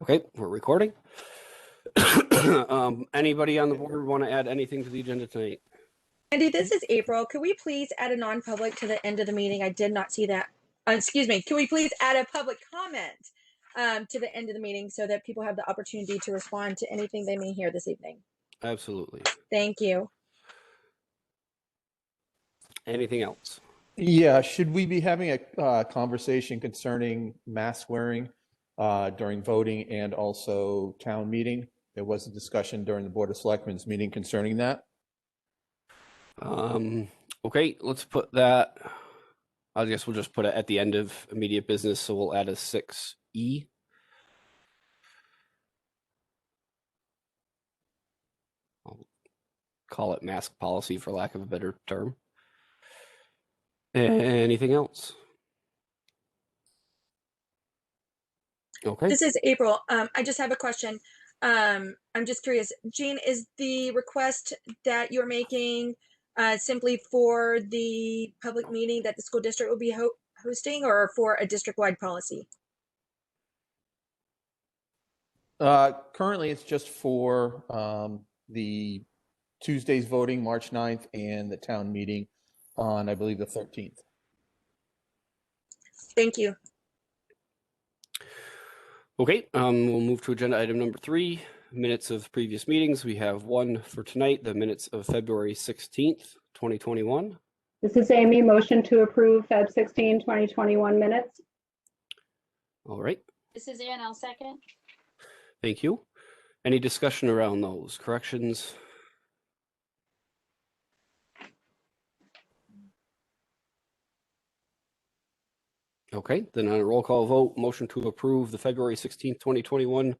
Okay, we're recording. Anybody on the board want to add anything to the agenda tonight? Andy, this is April. Could we please add a non-public to the end of the meeting? I did not see that. Excuse me. Can we please add a public comment to the end of the meeting so that people have the opportunity to respond to anything they may hear this evening? Absolutely. Thank you. Anything else? Yeah, should we be having a conversation concerning mask wearing during voting and also town meeting? There was a discussion during the Board of Selectmen's meeting concerning that. Okay, let's put that. I guess we'll just put it at the end of immediate business, so we'll add a 6E. I'll call it mask policy for lack of a better term. Anything else? Okay. This is April. I just have a question. I'm just curious. Jean, is the request that you're making simply for the public meeting that the school district will be hosting, or for a district-wide policy? Currently, it's just for the Tuesday's voting, March 9th, and the town meeting on, I believe, the 13th. Thank you. Okay, we'll move to agenda item number 3, minutes of previous meetings. We have one for tonight, the minutes of February 16th, 2021. This is Amy. Motion to approve Feb 16, 2021 minutes. All right. This is Ann. I'll second. Thank you. Any discussion around those corrections? Okay, then on a roll call vote, motion to approve the February 16th, 2021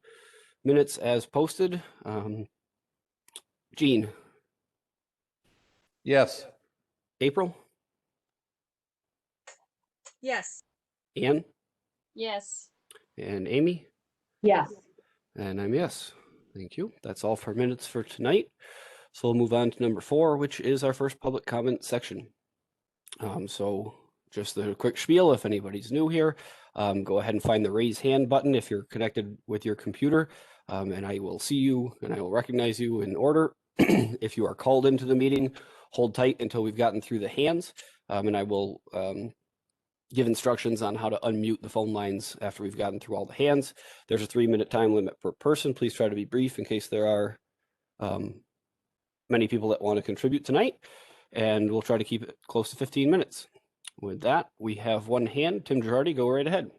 minutes as posted. Jean? Yes. April? Yes. Ann? Yes. And Amy? Yes. And I'm yes. Thank you. That's all for minutes for tonight. So we'll move on to number 4, which is our first public comment section. So just a quick spiel, if anybody's new here, go ahead and find the raise hand button if you're connected with your computer, and I will see you and I will recognize you in order. If you are called into the meeting, hold tight until we've gotten through the hands, and I will give instructions on how to unmute the phone lines after we've gotten through all the hands. There's a 3-minute time limit per person. Please try to be brief in case there are many people that want to contribute tonight, and we'll try to keep it close to 15 minutes. With that, we have one hand. Tim Girardi, go right ahead.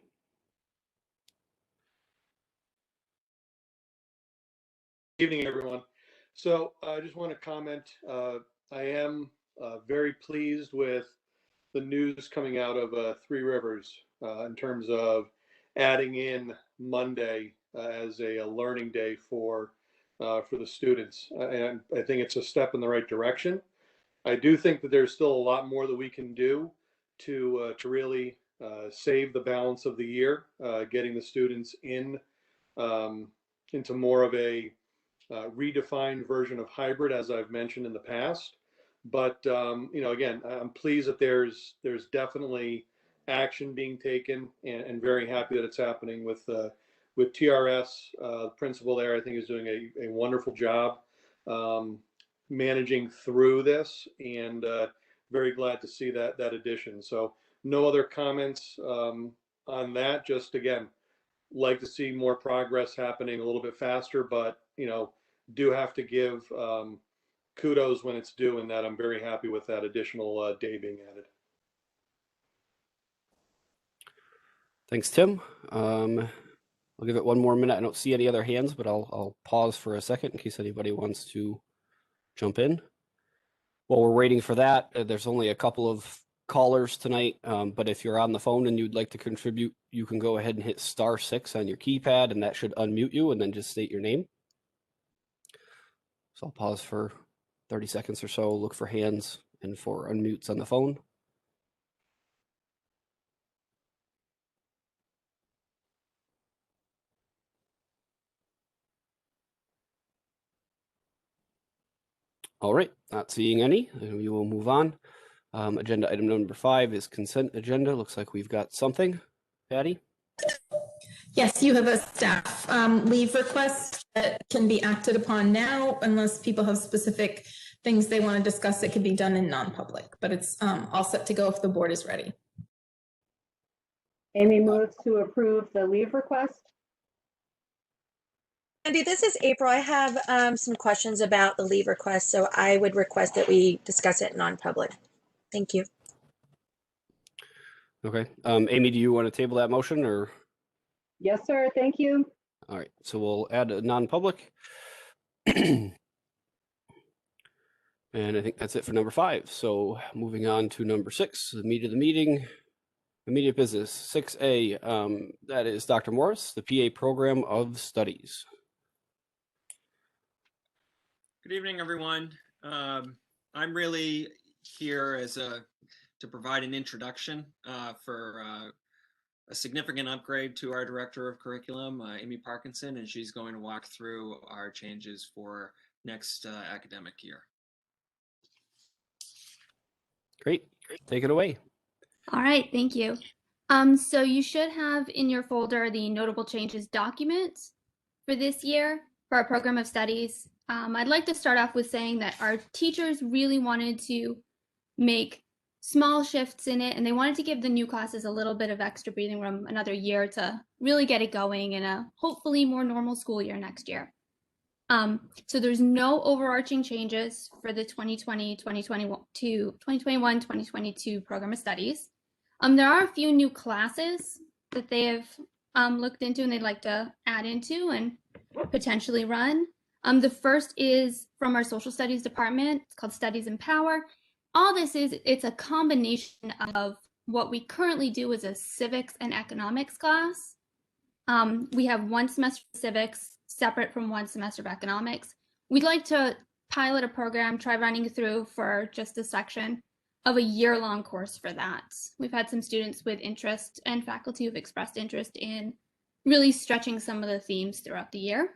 Good evening, everyone. So I just want to comment. I am very pleased with the news coming out of Three Rivers in terms of adding in Monday as a learning day for the students. And I think it's a step in the right direction. I do think that there's still a lot more that we can do to really save the balance of the year, getting the students into more of a redefined version of hybrid, as I've mentioned in the past. But you know, again, I'm pleased that there's definitely action being taken, and very happy that it's happening with TRS. The principal there, I think, is doing a wonderful job managing through this, and very glad to see that addition. So no other comments on that. Just again, like to see more progress happening a little bit faster, but you know, do have to give kudos when it's due, and that I'm very happy with that additional day being added. Thanks, Tim. I'll give it one more minute. I don't see any other hands, but I'll pause for a second in case anybody wants to jump in. While we're waiting for that, there's only a couple of callers tonight, but if you're on the phone and you'd like to contribute, you can go ahead and hit *6 on your keypad, and that should unmute you, and then just state your name. So I'll pause for 30 seconds or so, look for hands and for unmutes on the phone. All right, not seeing any, and we will move on. Agenda item number 5 is consent agenda. Looks like we've got something. Patty? Yes, you have a staff leave request that can be acted upon now unless people have specific things they want to discuss that could be done in non-public, but it's all set to go if the board is ready. Amy moves to approve the leave request. Andy, this is April. I have some questions about the leave request, so I would request that we discuss it non-public. Thank you. Okay. Amy, do you want to table that motion or? Yes, sir. Thank you. All right. So we'll add a non-public. And I think that's it for number 5. So moving on to number 6, the meat of the meeting, immediate business. 6A, that is Dr. Morris, the PA Program of Studies. Good evening, everyone. I'm really here to provide an introduction for a significant upgrade to our Director of Curriculum, Amy Parkinson, and she's going to walk through our changes for next academic year. Great. Take it away. All right, thank you. So you should have in your folder the notable changes document for this year for our program of studies. I'd like to start off with saying that our teachers really wanted to make small shifts in it, and they wanted to give the new classes a little bit of extra breathing room, another year to really get it going in a hopefully more normal school year next year. So there's no overarching changes for the 2021-2022 program of studies. There are a few new classes that they have looked into and they'd like to add into and potentially run. The first is from our social studies department. It's called Studies in Power. All this is, it's a combination of what we currently do as a civics and economics class. We have one semester of civics separate from one semester of economics. We'd like to pilot a program, try running through for just a section of a year-long course for that. We've had some students with interest and faculty who've expressed interest in really stretching some of the themes throughout the year.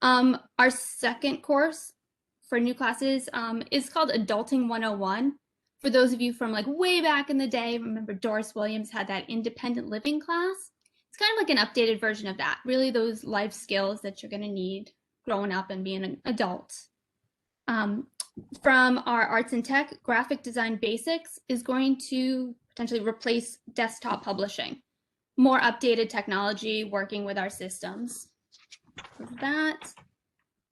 Our second course for new classes is called Adulting 101. For those of you from like way back in the day, remember Doris Williams had that independent living class? It's kind of like an updated version of that, really those life skills that you're going to need growing up and being an adult. From our arts and tech, graphic design basics is going to potentially replace desktop publishing. More updated technology working with our systems. That.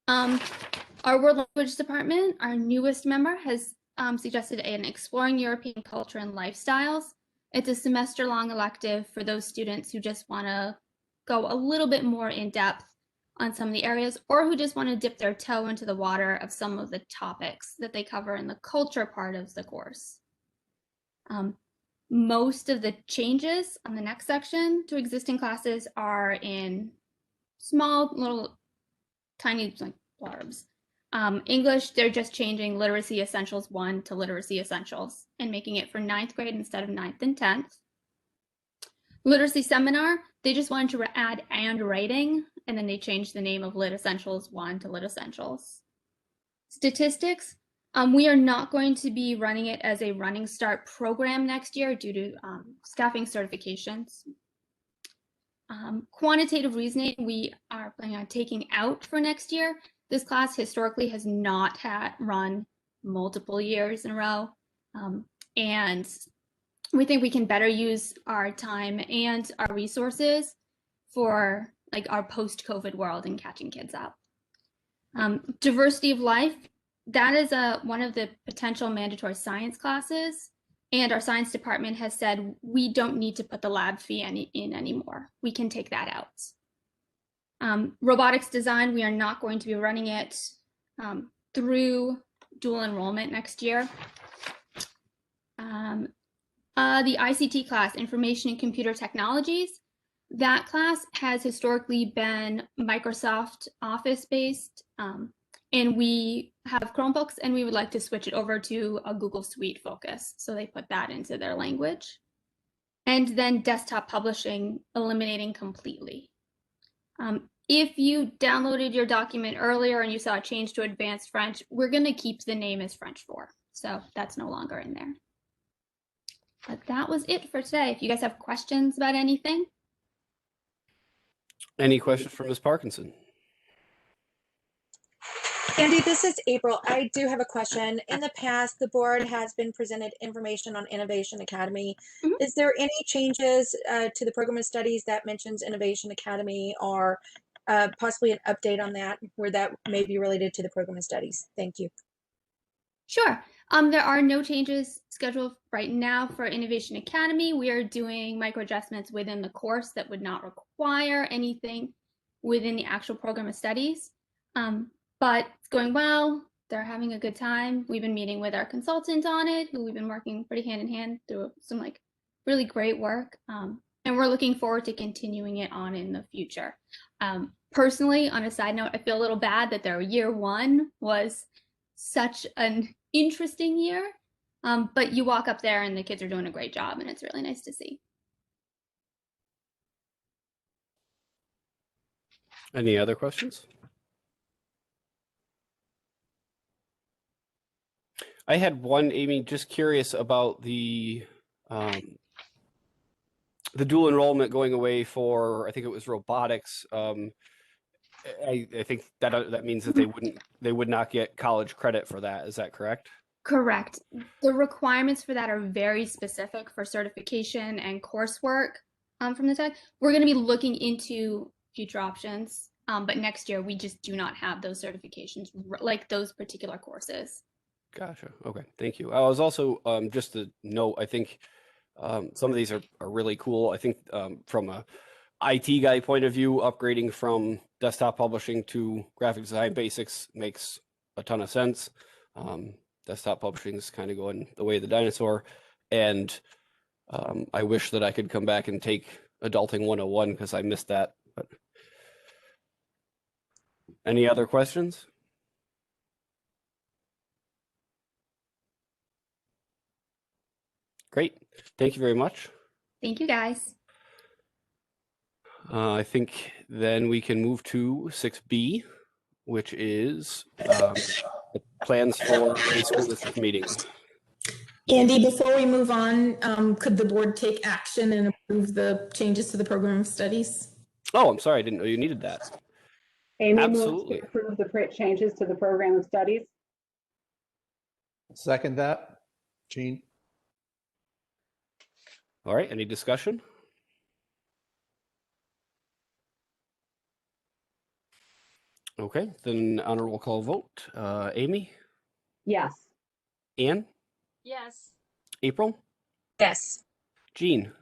Our world language department, our newest member, has suggested an Exploring European Culture and Lifestyles. It's a semester-long elective for those students who just want to go a little bit more in depth on some of the areas, or who just want to dip their toe into the water of some of the topics that they cover in the culture part of the course. Most of the changes on the next section to existing classes are in small, little, tiny like blurbs. English, they're just changing Literacy Essentials 1 to Literacy Essentials and making it for 9th grade instead of 9th and 10th. Literacy Seminar, they just wanted to add and writing, and then they changed the name of Lit Essentials 1 to Lit Essentials. Statistics, we are not going to be running it as a Running Start program next year due to staffing certifications. Quantitative reasoning, we are planning on taking out for next year. This class historically has not run multiple years in a row, and we think we can better use our time and our resources for like our post-COVID world and catching kids up. Diversity of life, that is one of the potential mandatory science classes, and our science department has said we don't need to put the lab fee in anymore. We can take that out. Robotics design, we are not going to be running it through dual enrollment next year. The ICT class, Information and Computer Technologies, that class has historically been Microsoft Office based, and we have Chromebooks, and we would like to switch it over to a Google Suite focus. So they put that into their language. And then desktop publishing, eliminating completely. If you downloaded your document earlier and you saw a change to Advanced French, we're going to keep the name as French 4. So that's no longer in there. But that was it for today. If you guys have questions about anything. Any questions for Ms. Parkinson? Andy, this is April. I do have a question. In the past, the board has been presented information on Innovation Academy. Mhm. Is there any changes to the program of studies that mentions Innovation Academy, or possibly an update on that where that may be related to the program of studies? Thank you. Sure. There are no changes scheduled right now for Innovation Academy. We are doing micro adjustments within the course that would not require anything within the actual program of studies. But it's going well. They're having a good time. We've been meeting with our consultant on it, who we've been working pretty hand in hand through some like really great work. And we're looking forward to continuing it on in the future. Personally, on a side note, I feel a little bad that their year one was such an interesting year. But you walk up there and the kids are doing a great job, and it's really nice to see. Any other questions? I had one, Amy, just curious about the dual enrollment going away for, I think it was robotics. I think that means that they would not get college credit for that. Is that correct? Correct. The requirements for that are very specific for certification and coursework from the tech. We're going to be looking into future options, but next year we just do not have those certifications like those particular courses. Gotcha. Okay. Thank you. I was also, just to note, I think some of these are really cool. I think from a IT guy point of view, upgrading from desktop publishing to graphic design basics makes a ton of sense. Desktop publishing is kind of going the way of the dinosaur. And I wish that I could come back and take Adulting 101 because I missed that. But any other questions? Great. Thank you very much. Thank you, guys. I think then we can move to 6B, which is the plans for a school district meeting. Andy, before we move on, could the board take action and approve the changes to the program of studies? Oh, I'm sorry. I didn't know you needed that. Amy moves Absolutely. to approve the changes to the program of studies. Second that. Gene? All right. Any discussion? Okay. Then on a roll call vote. Amy? Yes. Anne? Yes. April? Yes. Jean?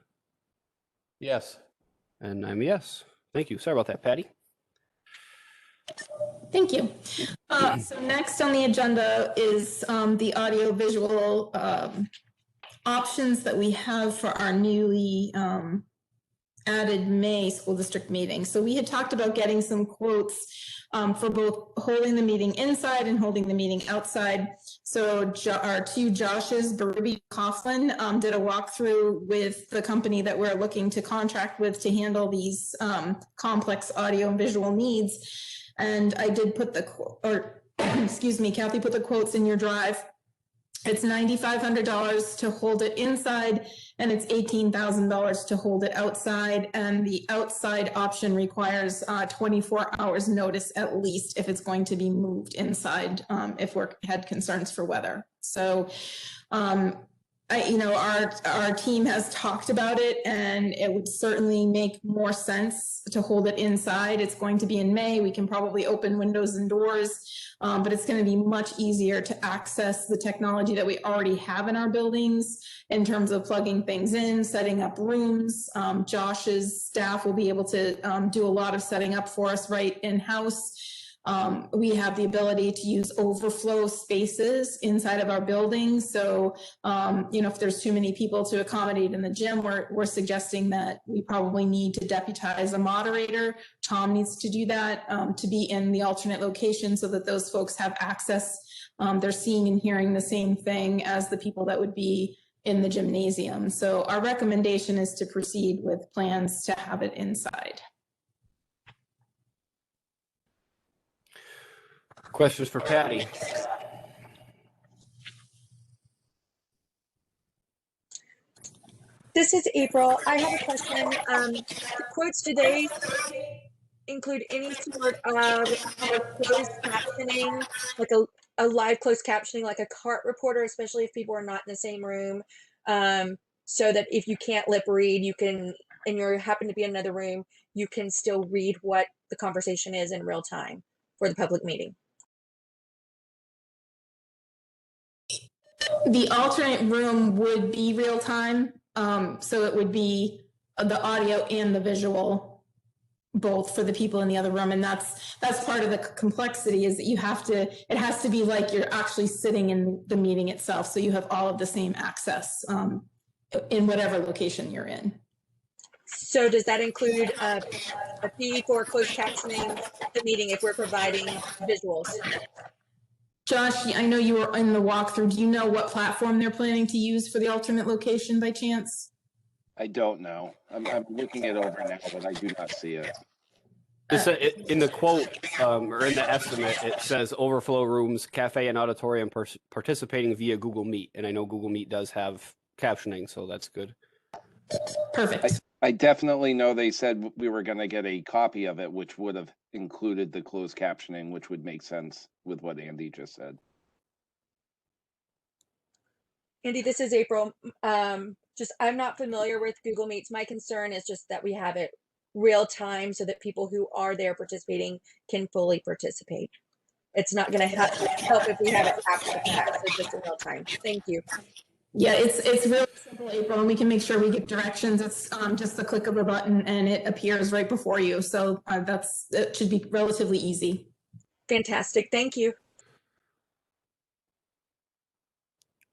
Yes. And I'm a yes. Thank you. Sorry about that, Patty. Thank you. So next on the agenda is the audio visual options that we have for our newly added May school district meeting. So we had talked about getting some quotes for both holding the meeting inside and holding the meeting outside. So our two Joshes, Baribi Coughlin, did a walkthrough with the company that we're looking to contract with to handle these complex audio and visual needs. And I did put excuse me, Kathy put the quotes in your drive. It's $9,500 to hold it inside, and it's $18,000 to hold it outside. And the outside option requires 24 hours notice at least if it's going to be moved inside, if we had concerns for weather. So, our team has talked about it, and it would certainly make more sense to hold it inside. It's going to be in May. We can probably open windows and doors, but it's going to be much easier to access the technology that we already have in our buildings in terms of plugging things in, setting up rooms. Josh's staff will be able to do a lot of setting up for us right in-house. We have the ability to use overflow spaces inside of our buildings. So, if there's too many people to accommodate in the gym, we're suggesting that we probably need to deputize a moderator. Tom needs to do that, to be in the alternate location so that those folks have access. They're seeing and hearing the same thing as the people that would be in the gymnasium. So our recommendation is to proceed with plans to have it inside. Questions for Patty? This is April. I have a question. The quotes, do they include any sort of closed captioning, like a live closed captioning, like a cart reporter, especially if people are not in the same room, so that if you can't lip read, you can, and you happen to be in another room, you can still read what the conversation is in real time for the public meeting. The alternate room would be real time, so it would be the audio and the visual, both for the people in the other room, and that's part of the complexity is that it has to be like you're actually sitting in the meeting itself, so you have all of the same access in whatever location you're in. So does that include a fee for closed captioning the meeting if we're providing visuals? Josh, I know you were in the walkthrough. Do you know what platform they're planning to use for the alternate location by chance? I don't know. I'm looking it over now, but I do not see it. In the quote or in the estimate, it says overflow rooms, cafe, and auditorium participating via Google Meet. And I know Google Meet does have captioning, so that's good. Perfect. I definitely know they said we were going to get a copy of it, which would have included the closed captioning, which would make sense with what Andy just said. Andy, this is April. I'm not familiar with Google Meets. My concern is just that we have it real time so that people who are there participating can fully participate. It's not going to help if we have it after the fact, so just in real time. Thank you. Yeah, it's really simple, April, and we can make sure we get directions. It's just the click of a button and it appears right before you. So it should be relatively easy. Fantastic. Thank you.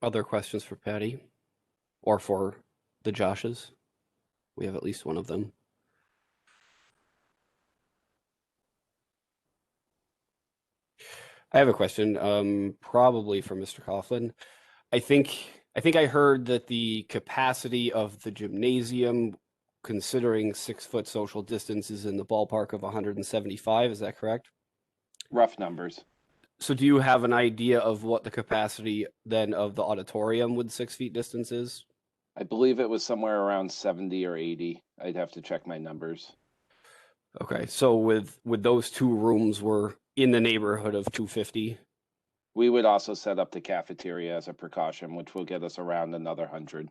Other questions for Patty or for the Joshes? We have at least one of them. I have a question, probably for Mr. Coughlin. I think I heard that the capacity of the gymnasium, considering 6-foot social distance, is in the ballpark of 175. Is that correct? Rough numbers. So do you have an idea of what the capacity then of the auditorium with 6 feet distance is? I believe it was somewhere around 70 or 80. I'd have to check my numbers. Okay, so with those two rooms, we're in the neighborhood of 250. We would also set up the cafeteria as a precaution, which will get us around another 100.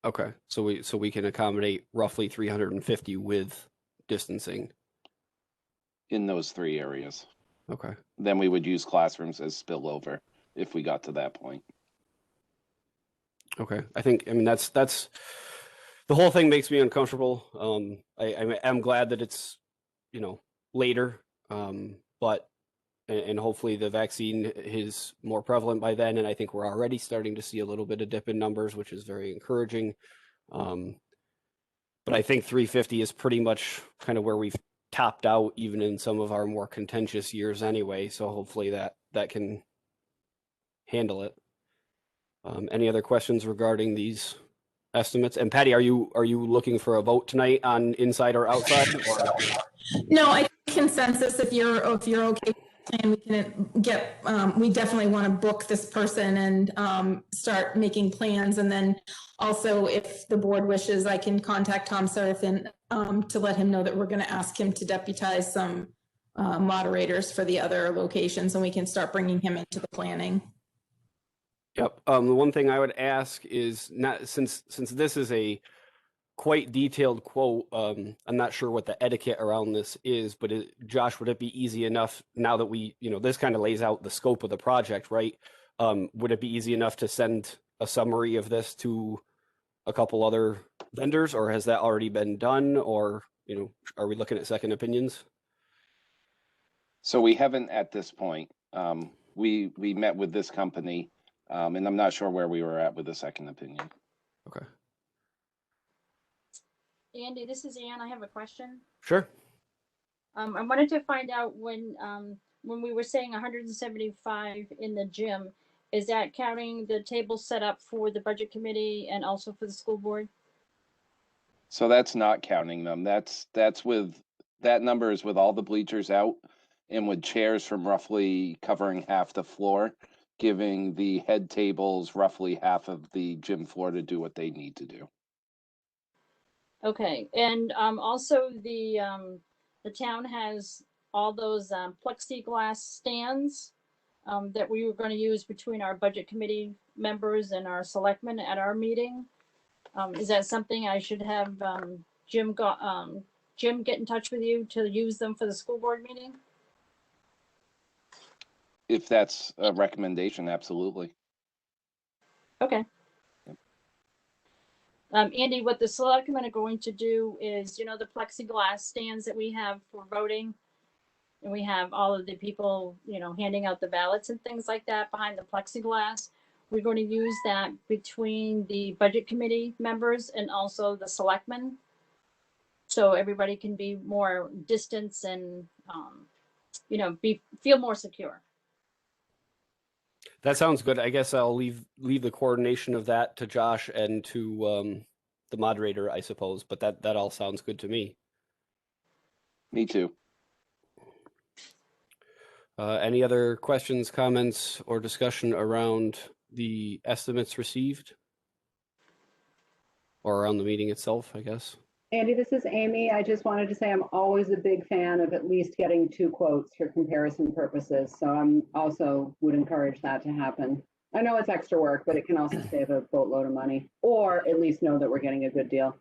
Okay, so we can accommodate roughly 350 with distancing in those 3 areas. Okay. Then we would use classrooms as spillover if we got to that point. Okay, I mean that's the whole thing makes me uncomfortable. I am glad that it's later, but and hopefully the vaccine is more prevalent by then, and I think we're already starting to see a little bit of dip in numbers, which is very encouraging. But I think 350 is pretty much kind of where we've topped out, even in some of our more contentious years anyway. So hopefully that can handle it. Any other questions regarding these estimates? And Patty, are you looking for a vote tonight on inside or outside? Or? No, I think consensus. If you're okay, and we can get. We definitely want to book this person and start making plans. And then also, if the board wishes, I can contact Tom Serafin to let him know that we're going to ask him to deputize some moderators for the other locations, and we can start bringing him into the planning. Yep. The one thing I would ask is, not since this is a quite detailed quote, I'm not sure what the etiquette around this is, but Josh, would it be easy enough now that we, this kind of lays out the scope of the project, right? Would it be easy enough to send a summary of this to a couple other vendors, or has that already been done, or, are we looking at second opinions? So we haven't at this point. We met with this company. And I'm not sure where we were at with the second opinion. Okay. Andy, this is Ann. I have a question. Sure. I wanted to find out when we were saying 175 in the gym, is that counting the tables set up for the budget committee and also for the school board? So that's not counting them. That number is with all the bleachers out and with chairs from roughly covering half the floor, giving the head tables roughly half of the gym floor to do what they need to do. Okay, and also the the town has all those plexiglass stands that we were going to use between our budget committee members and our selectmen at our meeting. Is that something I should have Jim get in touch with you to use them for the school board meeting? If that's a recommendation, absolutely. Okay. Andy, what the selectmen are going to do is, you know, the plexiglass stands that we have for voting, and we have all of the people, you know, handing out the ballots and things like that behind the plexiglass. We're going to use that between the budget committee members and also the selectmen. So everybody can be more distance and, you know, feel more secure. That sounds good. I guess I'll leave the coordination of that to Josh and to the moderator, I suppose. But that all sounds good to me. Me too. Any other questions, comments, or discussion around the estimates received? Or around the meeting itself, I guess. Andy, this is Amy. I just wanted to say I'm always a big fan of at least getting 2 quotes for comparison purposes. So I'm also would encourage that to happen. I know it's extra work, but it can also save a boatload of money, or at least know that we're getting a good deal.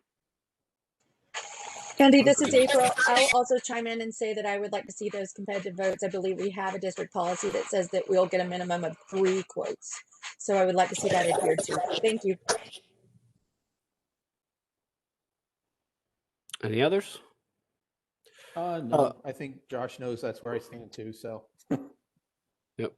Andy, this is April. I'll also chime in and say that I would like to see those competitive votes. I believe we have a district policy that says that we'll get a minimum of 3 quotes. So I would like to see that adhered to. Thank you. Any others? No, I think Josh knows that's where I stand too, so. Yep.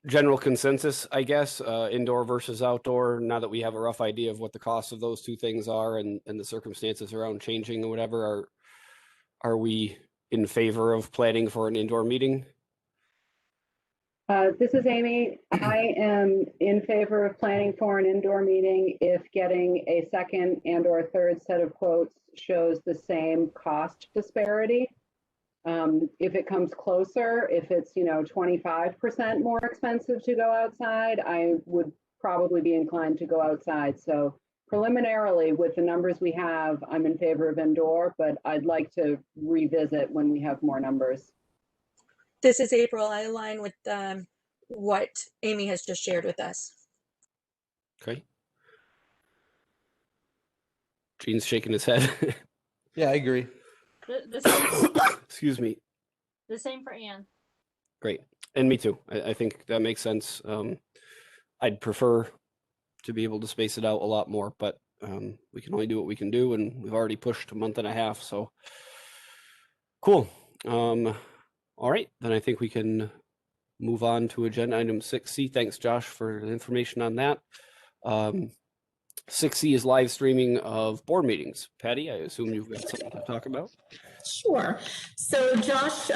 General consensus, I guess, indoor versus outdoor, now that we have a rough idea of what the cost of those 2 things are and the circumstances around changing or whatever, are we in favor of planning for an indoor meeting? This is Amy. I am in favor of planning for an indoor meeting if getting a second and or third set of quotes shows the same cost disparity. If it comes closer, if it's, you know, 25% more expensive to go outside, I would probably be inclined to go outside. So preliminarily, with the numbers we have, I'm in favor of indoor, but I'd like to revisit when we have more numbers. This is April. I align with what Amy has just shared with us. Okay. Gene's shaking his head. Yeah, I agree. The same, Excuse me. the same for Ann. Great. And me too. I think that makes sense. I'd prefer to be able to space it out a lot more, but we can only do what we can do, and we've already pushed a month and a half. So cool. All right, then I think we can move on to agenda item 6C. Thanks, Josh, for the information on that. 6C is live streaming of board meetings. Patty, I assume you've got something to talk about. Sure. So Josh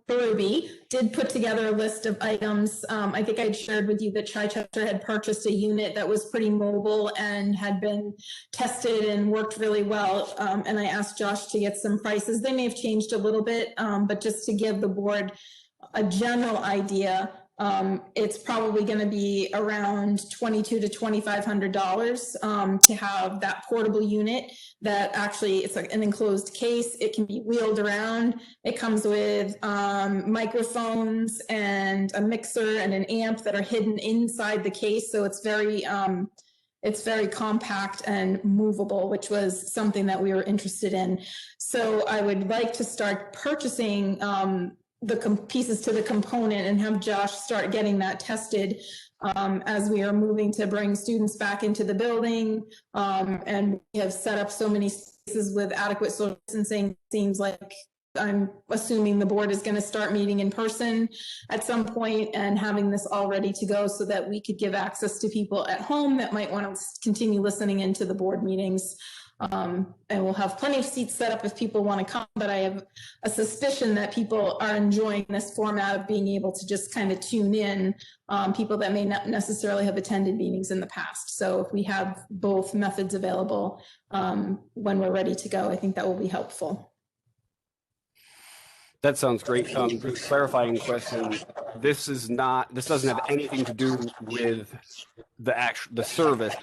Berube did put together a list of items. I think I'd shared with you that Chichester had purchased a unit that was pretty mobile and had been tested and worked really well. And I asked Josh to get some prices. They may have changed a little bit, but just to give the board a general idea, it's probably going to be around $2,200 to $2,500 to have that portable unit that actually it's like an enclosed case. It can be wheeled around. It comes with microphones and a mixer and an amp that are hidden inside the case. So it's very compact and movable, which was something that we were interested in. So I would like to start purchasing the pieces to the component and have Josh start getting that tested as we are moving to bring students back into the building. And we have set up so many spaces with adequate social distancing. Seems like I'm assuming the board is going to start meeting in person at some point and having this all ready to go so that we could give access to people at home that might want to continue listening into the board meetings. And we'll have plenty of seats set up if people want to come, but I have a suspicion that people are enjoying this format of being able to just kind of tune in, people that may not necessarily have attended meetings in the past. So if we have both methods available when we're ready to go, I think that will be helpful. That sounds great. Just clarifying question. This doesn't have anything to do with the service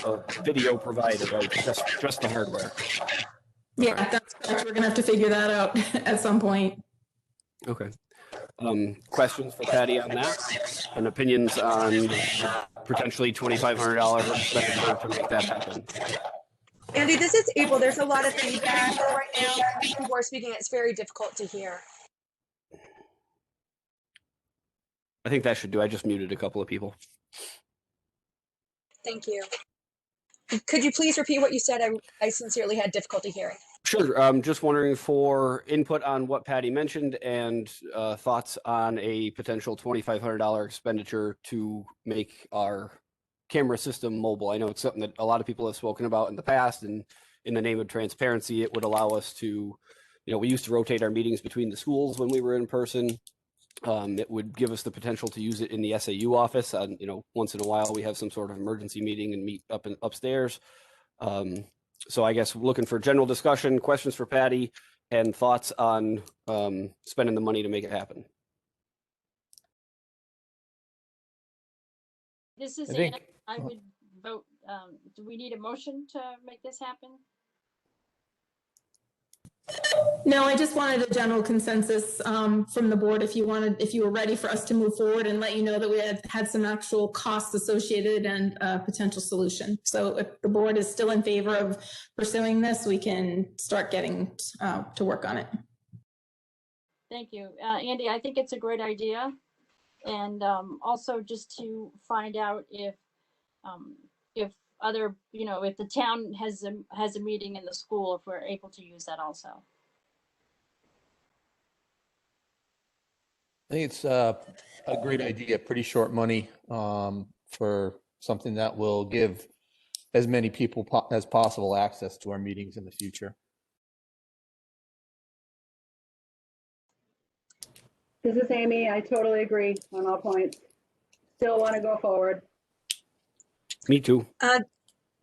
of video provider, right? Just the hardware. Yeah, that's correct. We're gonna have to figure that out at some point. Okay. Questions for Patty on that, and opinions on potentially $2,500 expenditure to make that happen? Andy, this is April. There's a lot of feedback right now. People are speaking. It's very difficult to hear. I think that should do. I just muted a couple of people. Thank you. Could you please repeat what you said? I sincerely had difficulty hearing. Sure. Just wondering for input on what Patty mentioned and thoughts on a potential $2,500 expenditure to make our camera system mobile. I know it's something that a lot of people have spoken about in the past, and in the name of transparency, it would allow us to, we used to rotate our meetings between the schools when we were in person. It would give us the potential to use it in the SAU office. Once in a while we have some sort of emergency meeting and meet upstairs. So I guess looking for general discussion, questions for Patty, and thoughts on spending the money to make it happen. This is I Ann. think- I would vote, do we need a motion to make this happen? No, I just wanted a general consensus from the board if you were ready for us to move forward, and let you know that we had some actual costs associated and a potential solution. So if the board is still in favor of pursuing this, we can start getting to work on it. Thank you. Andy, I think it's a great idea. And also just to find out if other, if the town has a meeting in the school, if we're able to use that also. I think it's a great idea, pretty short money for something that will give as many people as possible access to our meetings in the future. This is Amy. I totally agree on all points. Still want to go forward. Me too.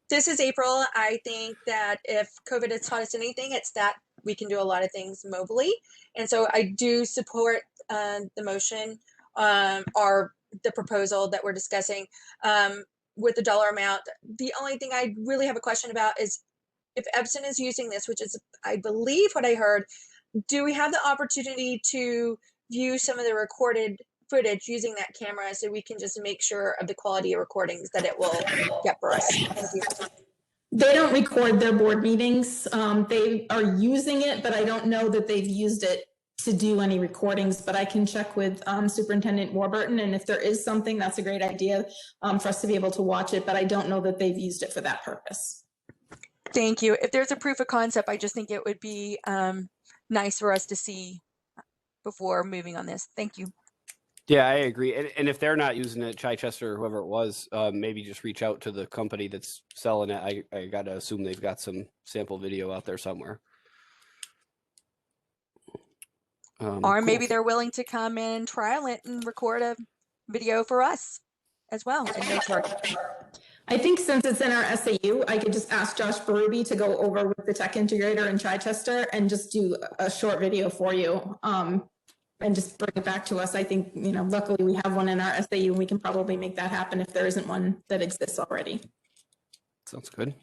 This is April. I think that if COVID has taught us anything, it's that we can do a lot of things mobily. And so I do support the motion or the proposal that we're discussing with the dollar amount. The only thing I really have a question about is if Epson is using this, which is, I believe what I heard, do we have the opportunity to view some of the recorded footage using that camera so we can just make sure of the quality of recordings that it will get for us? Thank you. They don't record their board meetings. They are using it, but I don't know that they've used it to do any recordings, but I can check with Superintendent Warburton, and if there is something, that's a great idea for us to be able to watch it, but I don't know that they've used it for that purpose. Thank you. If there's a proof of concept, I just think it would be nice for us to see before moving on this. Thank you. Yeah, I agree. And if they're not using it, Chichester or whoever it was, maybe just reach out to the company that's selling it. I got to assume they've got some sample video out there somewhere. Or maybe cool. they're willing to come and trial it and record a video for us as well. And no charge. I think since it's in our SAU, I could just ask Josh Berube to go over with the tech integrator in Chichester and just do a short video for you and just bring it back to us. I think, luckily we have one in our SAU and we can probably make that happen if there isn't one that exists already. Sounds good.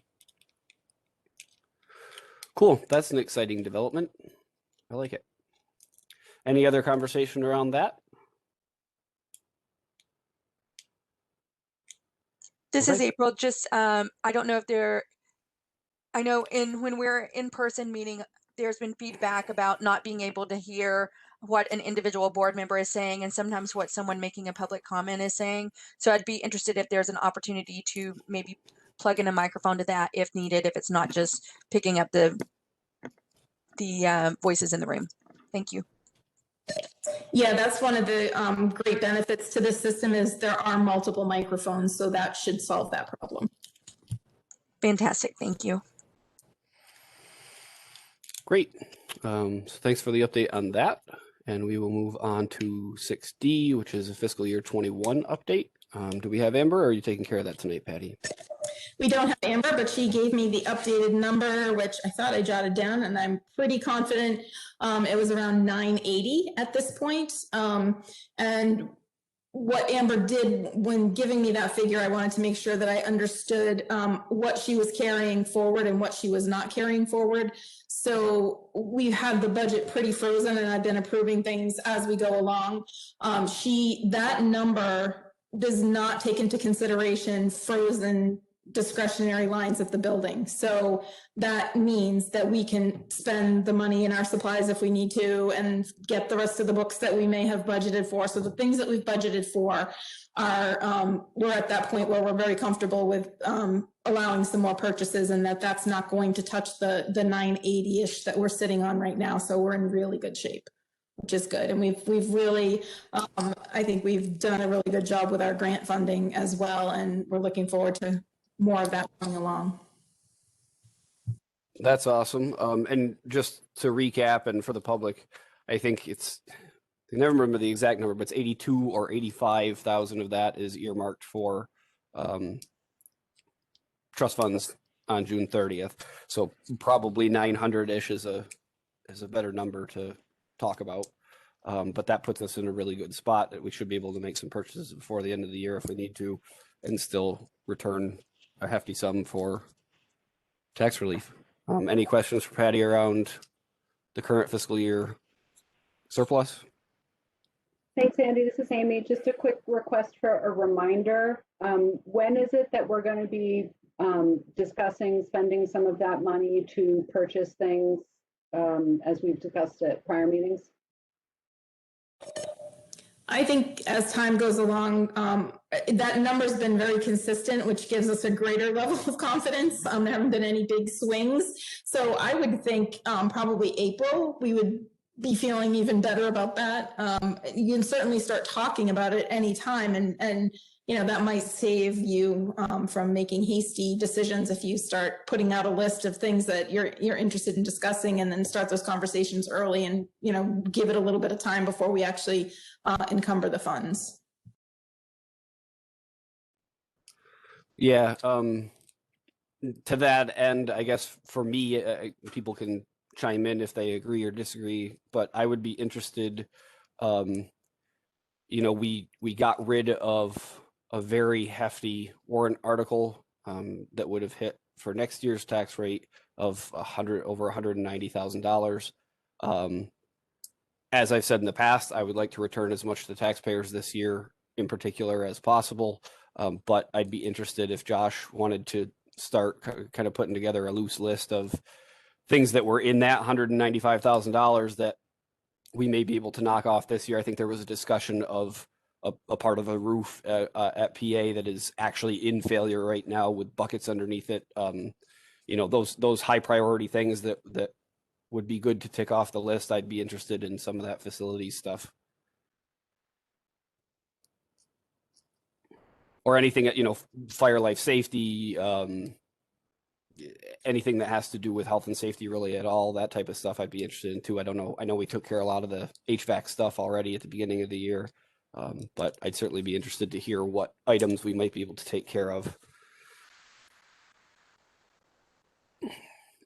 Cool. That's an exciting development. I like it. Any other conversation around that? This Okay. is April. Just, I don't know if I know when we're in person meeting, there's been feedback about not being able to hear what an individual board member is saying and sometimes what someone making a public comment is saying. So I'd be interested if there's an opportunity to maybe plug in a microphone to that if needed, if it's not just picking up the voices in the room. Thank you. Yeah, that's one of the great benefits to this system is there are multiple microphones, so that should solve that problem. Fantastic. Thank you. Great. So thanks for the update on that. And we will move on to 6D, which is a fiscal year 21 update. Do we have Amber, or are you taking care of that tonight, Patty? We don't have Amber, but she gave me the updated number, which I thought I jotted down, and I'm pretty confident it was around 980 at this point. And what Amber did when giving me that figure, I wanted to make sure that I understood what she was carrying forward and what she was not carrying forward. So we had the budget pretty frozen, and I've been approving things as we go along. That number does not take into consideration frozen discretionary lines at the building. So that means that we can spend the money in our supplies if we need to and get the rest of the books that we may have budgeted for. So the things that we've budgeted for are, we're at that point where we're very comfortable with allowing some more purchases, and that's not going to touch the 980-ish that we're sitting on right now. So we're in really good shape, which is good. And we've really, I think we've done a really good job with our grant funding as well. And we're looking forward to more of that coming along. That's awesome. And just to recap and for the public, I think I never remember the exact number, but it's 82 or 85,000 of that is earmarked for trust funds on June 30th. So probably 900-ish is a better number to talk about. But that puts us in a really good spot that we should be able to make some purchases before the end of the year if we need to, and still return a hefty sum for tax relief. Any questions for Patty around the current fiscal year surplus? Thanks, Andy. This is Amy. Just a quick request for a reminder. When is it that we're going to be discussing spending some of that money to purchase things as we've discussed at prior meetings? I think as time goes along, that number's been very consistent, which gives us a greater level of confidence. There haven't been any big swings. So I would think probably April, we would be feeling even better about that. You can certainly start talking about it anytime, and that might save you from making hasty decisions if you start putting out a list of things that you're interested in discussing, and then start those conversations early, and give it a little bit of time before we actually encumber the funds. Yeah. To that end, I guess for me, people can chime in if they agree or disagree, but I would be interested. We got rid of a very hefty warrant article that would have hit for next year's tax rate of over $190,000. As I've said in the past, I would like to return as much to the taxpayers this year in particular as possible. But I'd be interested if Josh wanted to start kind of putting together a loose list of things that were in that $195,000 that we may be able to knock off this year. I think there was a discussion of a part of a roof at PA that is actually in failure right now with buckets underneath it. Those high priority things that would be good to tick off the list. I'd be interested in some of that facility stuff. Or anything, fire, life safety, anything that has to do with health and safety really at all, that type of stuff I'd be interested in too. I don't know. I know we took care of a lot of the HVAC stuff already at the beginning of the year, but I'd certainly be interested to hear what items we might be able to take care of.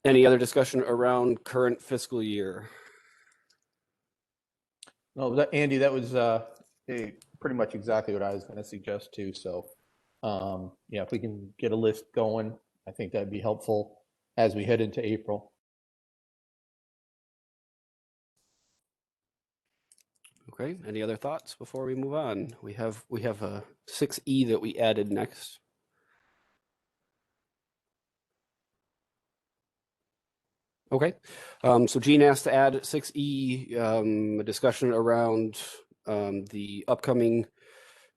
Any other discussion around current fiscal year? No, Andy, that was pretty much exactly what I was going to suggest too. So, if we can get a list going, I think that'd be helpful as we head into April. Okay. Any other thoughts before we move on? We have a 6E that we added next. Okay. So Jean asked to add 6E, a discussion around the upcoming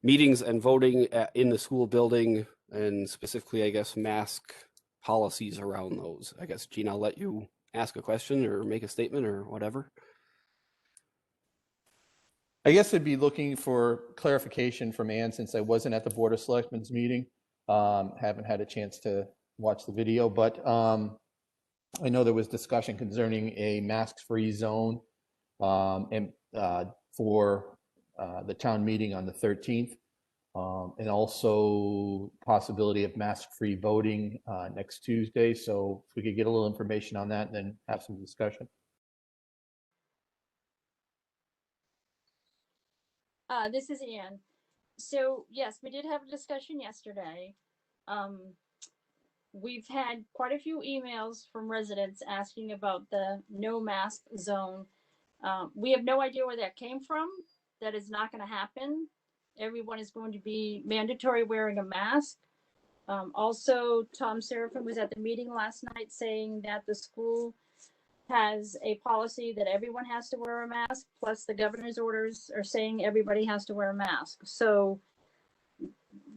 meetings and voting in the school building, and specifically, I guess, mask policies around those. I guess, Jean, I'll let you ask a question or make a statement or whatever. I guess I'd be looking for clarification from Ann since I wasn't at the Board of Selectmen's meeting. Haven't had a chance to watch the video, but I know there was discussion concerning a mask-free zone and for the town meeting on the 13th, and also possibility of mask-free voting next Tuesday. So if we could get a little information on that and then have some discussion. This is Ann. So yes, we did have a discussion yesterday. We've had quite a few emails from residents asking about the no mask zone. We have no idea where that came from. That is not going to happen. Everyone is going to be mandatory wearing a mask. Also, Tom Serafin was at the meeting last night saying that the school has a policy that everyone has to wear a mask, plus the governor's orders are saying everybody has to wear a mask. So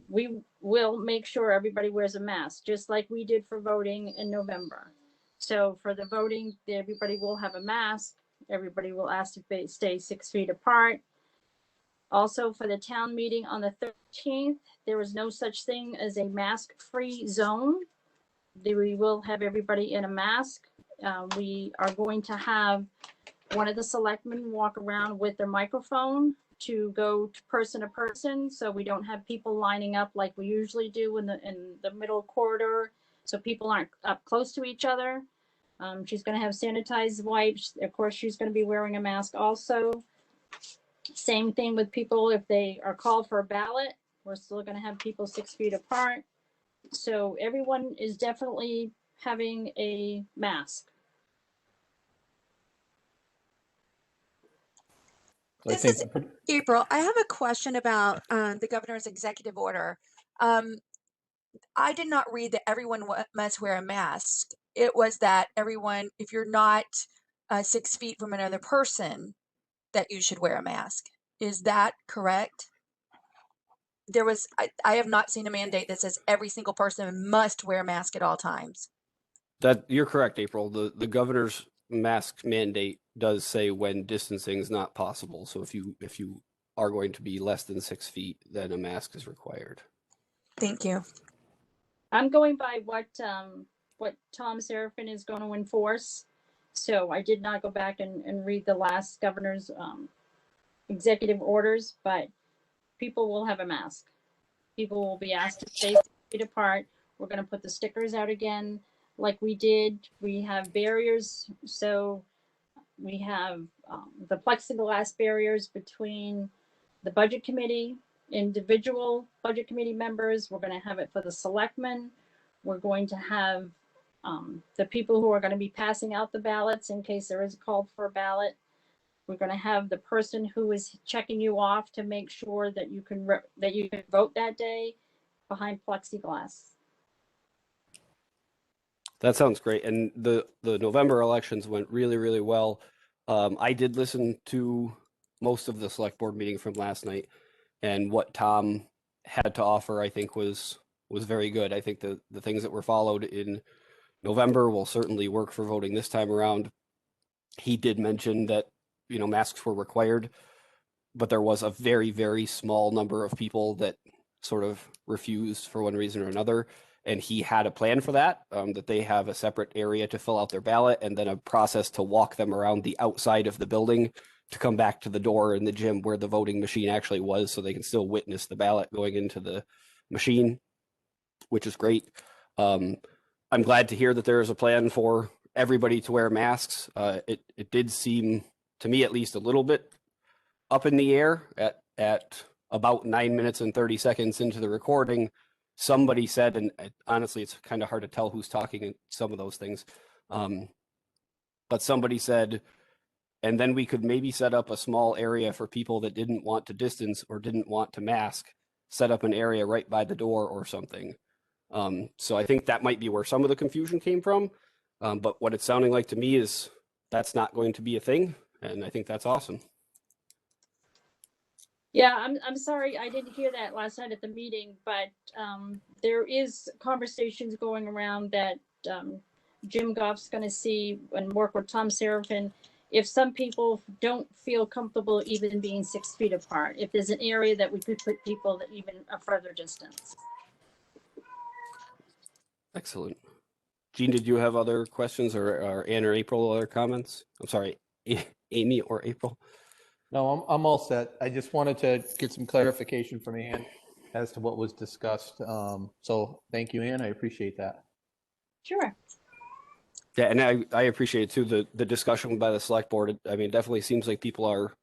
we will make sure everybody wears a mask, just like we did for voting in November. So for the voting, everybody will have a mask. Everybody will ask to stay 6 feet apart. Also, for the town meeting on the 13th, there was no such thing as a mask-free zone. We will have everybody in a mask. We are going to have one of the selectmen walk around with their microphone to go to person, so we don't have people lining up like we usually do in the middle corridor, so people aren't up close to each other. She's going to have sanitized wipes. Of course, she's going to be wearing a mask also. Same thing with people if they are called for a ballot. We're still going to have people 6 feet apart. So everyone is definitely having a mask. I This think is April. I have a question about the governor's executive order. I did not read that everyone must wear a mask. It was that everyone, if you're not 6 feet from another person, that you should wear a mask. Is that correct? I have not seen a mandate that says every single person must wear a mask at all times. That you're correct, April. The governor's mask mandate does say when distancing is not possible. So if you are going to be less than 6 feet, then a mask is required. Thank you. I'm going by what Tom Serafin is going to enforce. So I did not go back and read the last governor's executive orders, but people will have a mask. People will be asked to stay 6 feet apart. We're going to put the stickers out again like we did. We have barriers. So we have the plexiglass barriers between the budget committee, individual budget committee members. We're going to have it for the selectmen. We're going to have the people who are going to be passing out the ballots in case there is a call for a ballot. We're going to have the person who is checking you off to make sure that you can vote that day behind plexiglass. That sounds great. And the November elections went really, really well. I did listen to most of the select board meeting from last night, and what Tom had to offer, I think, was very good. I think the things that were followed in November will certainly work for voting this time around. He did mention that, masks were required, but there was a very, very small number of people that sort of refused for one reason or another. And he had a plan for that, that they have a separate area to fill out their ballot and then a process to walk them around the outside of the building to come back to the door in the gym where the voting machine actually was, so they can still witness the ballot going into the machine, which is great. I'm glad to hear that there is a plan for everybody to wear masks. It did seem, to me at least, a little bit up in the air at about 9 minutes and 30 seconds into the recording. Somebody said, and honestly, it's kind of hard to tell who's talking in some of those things, but somebody said, and then we could maybe set up a small area for people that didn't want to distance or didn't want to mask, set up an area right by the door or something. So I think that might be where some of the confusion came from. But what it's sounding like to me is that's not going to be a thing. And I think that's awesome. Yeah, I'm sorry I didn't hear that last night at the meeting, but there is conversations going around that Jim Goff's going to see and work with Tom Serafin. If some people don't feel comfortable even being 6 feet apart, if there's an area that we could put people that even a further distance. Excellent. Jean, did you have other questions, or Ann or April other comments? I'm sorry, Amy or April? No, I'm all set. I just wanted to get some clarification from Ann as to what was discussed. So thank you, Ann. I appreciate that. Sure. Yeah, and I appreciate too the discussion by the select board. I mean, it definitely seems like people are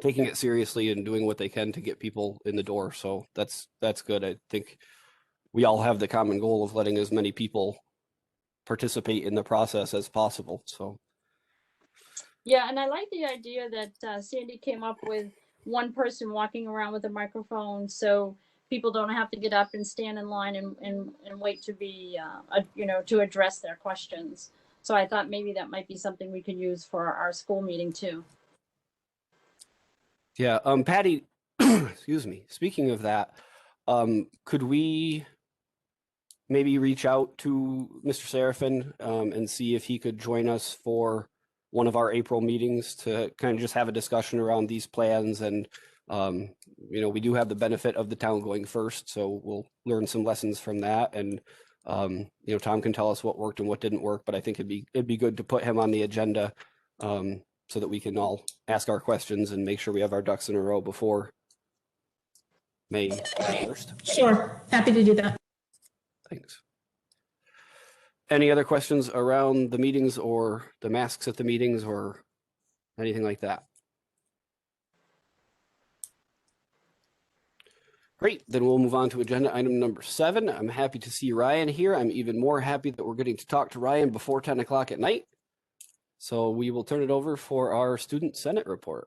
taking it seriously and doing what they can to get people in the door. So that's good. I think we all have the common goal of letting as many people participate in the process as possible. So Yeah, and I like the idea that Sandy came up with, one person walking around with a microphone, so people don't have to get up and stand in line and wait to be, to address their questions. So I thought maybe that might be something we could use for our school meeting too. yeah, Patty, excuse me. Speaking of that, could we maybe reach out to Mr. Seraphin and see if he could join us for one of our April meetings to kind of just have a discussion around these plans? And we do have the benefit of the town going first, so we'll learn some lessons from that. And Tom can tell us what worked and what didn't work, but I think it'd be good to put him on the agenda so that we can all ask our questions and make sure we have our ducks in a row before May 1st. Sure, happy to do that. Thanks. Any other questions around the meetings or the masks at the meetings or anything like that? Great, then we'll move on to agenda item number 7. I'm happy to see Ryan here. I'm even more happy that we're getting to talk to Ryan before 10 o'clock at night. So we will turn it over for our Student Senate report.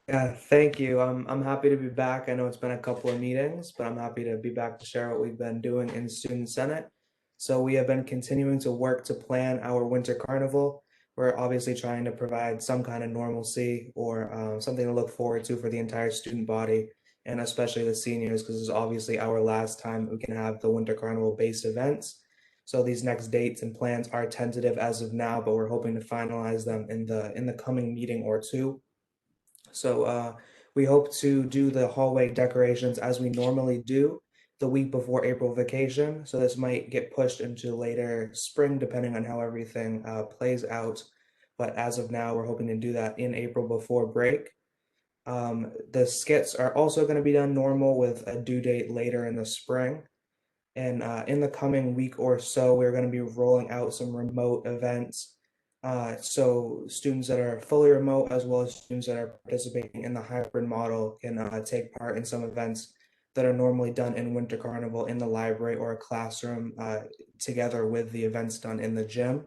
Yeah, thank you. I'm happy to be back. I know it's been a couple of meetings, but I'm happy to be back to share what we've been doing in Student Senate. So we have been continuing to work to plan our winter carnival. We're obviously trying to provide some kind of normalcy or something to look forward to for the entire student body, and especially the seniors, because this is obviously our last time we can have the winter carnival based events. So these next dates and plans are tentative as of now, but we're hoping to finalize them in the coming meeting or two. So we hope to do the hallway decorations as we normally do the week before April vacation. So this might get pushed into later spring, depending on how everything plays out. But as of now, we're hoping to do that in April before break. The skits are also going to be done normal with a due date later in the spring. And in the coming week or so, we're going to be rolling out some remote events. So students that are fully remote, as well as students that are participating in the hybrid model, can take part in some events that are normally done in Winter Carnival in the library or a classroom together with the events done in the gym.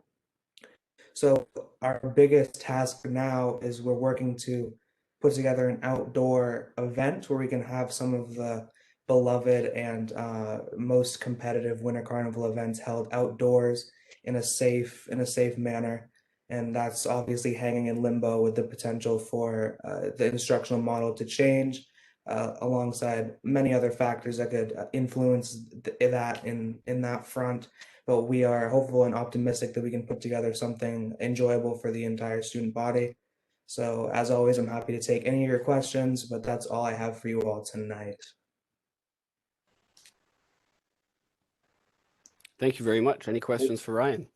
So our biggest task now is we're working to put together an outdoor event where we can have some of the beloved and most competitive Winter Carnival events held outdoors in a safe manner. And that's obviously hanging in limbo with the potential for the instructional model to change alongside many other factors that could influence that in that front. But we are hopeful and optimistic that we can put together something enjoyable for the entire student body. So as always, I'm happy to take any of your questions, but that's all I have for you all tonight. Thank you very much. Any questions for Ryan?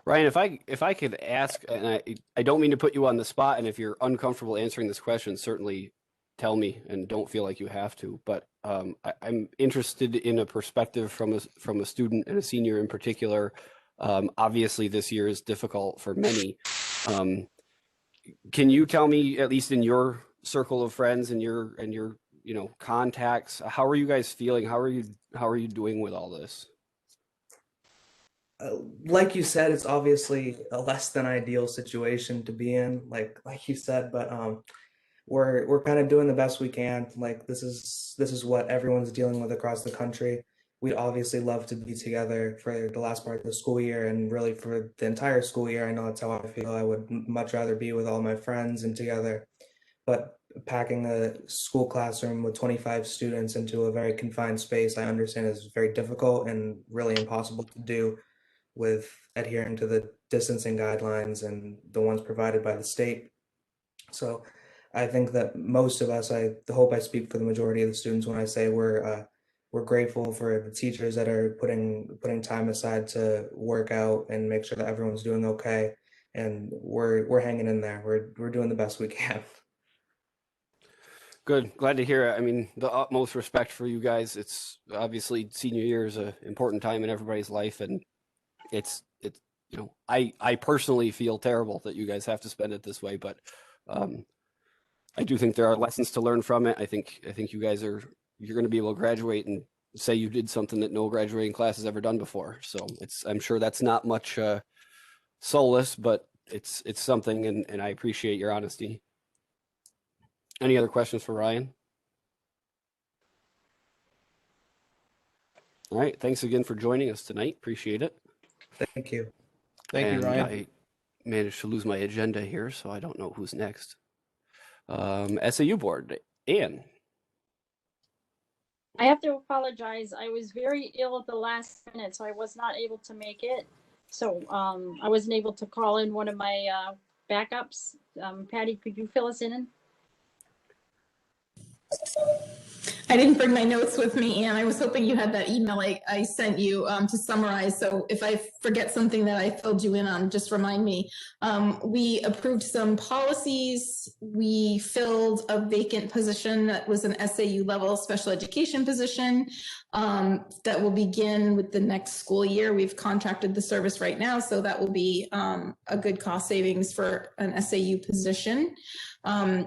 Ryan, if I could ask, and I don't mean to put you on the spot, and if you're uncomfortable answering this question, certainly tell me and don't feel like you have to. But I'm interested in a perspective from a student and a senior in particular. Obviously, this year is difficult for many. Can you tell me, at least in your circle of friends and your contacts, how are you guys feeling? How are you doing with all this? Like you said, it's obviously a less than ideal situation to be in, like you said, but we're kind of doing the best we can. Like this is what everyone's dealing with across the country. We'd obviously love to be together for the last part of the school year and really for the entire school year. I know that's how I feel. I would much rather be with all my friends and together, but packing a school classroom with 25 students into a very confined space, I understand is very difficult and really impossible to do with adhering to the distancing guidelines and the ones provided by the state. So I think that most of us, I hope I speak for the majority of the students when I say we're grateful for the teachers that are putting time aside to work out and make sure that everyone's doing okay. And we're hanging in there. We're doing the best we can. Good. Glad to hear it. I mean, the utmost respect for you guys. It's obviously senior year is an important time in everybody's life, and it's you know, I personally feel terrible that you guys have to spend it this way, but I do think there are lessons to learn from it. I think you guys you're going to be able to graduate and say you did something that no graduating class has ever done before. So I'm sure that's not much solace, but it's something, and I appreciate your honesty. Any other questions for Ryan? All right. Thanks again for joining us tonight. Appreciate it. Thank you. Thank you, And Ryan. I managed to lose my agenda here, so I don't know who's next. SAU board, Anne. I have to apologize. I was very ill at the last minute, so I was not able to make it. So I wasn't able to call in one of my backups. Patty, could you fill us in? I didn't bring my notes with me, and I was hoping you had that email I sent you to summarize. So if I forget something that I filled you in on, just remind me. We approved some policies. We filled a vacant position that was an SAU level special education position that will begin with the next school year. We've contracted the service right now, so that will be a good cost savings for an SAU position.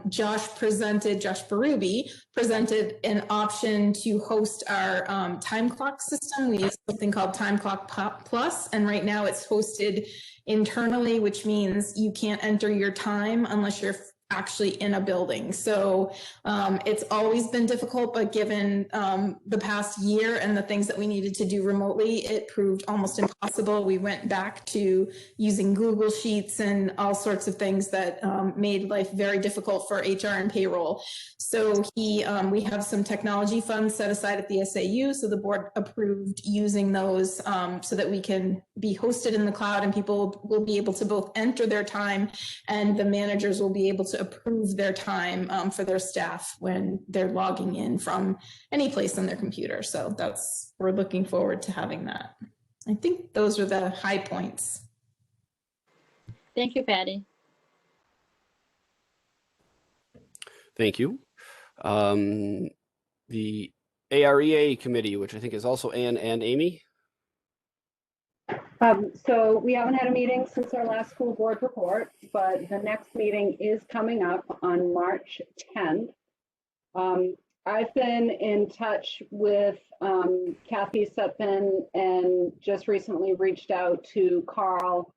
Josh Berube presented an option to host our time clock system. We use something called Time Clock Plus, and right now it's hosted internally, which means you can't enter your time unless you're actually in a building. So it's always been difficult, but given the past year and the things that we needed to do remotely, it proved almost impossible. We went back to using Google Sheets and all sorts of things that made life very difficult for HR and payroll. So we have some technology funds set aside at the SAU. So the board approved using those so that we can be hosted in the cloud, and people will be able to both enter their time, and the managers will be able to approve their time for their staff when they're logging in from any place on their computer. So we're looking forward to having that. I think those are the high points. Thank you, Patty. Thank you. The AREA committee, which I think is also Anne and Amy. So we haven't had a meeting since our last school board report, but the next meeting is coming up on March 10th. I've been in touch with Kathy Sutphin and just recently reached out to Carl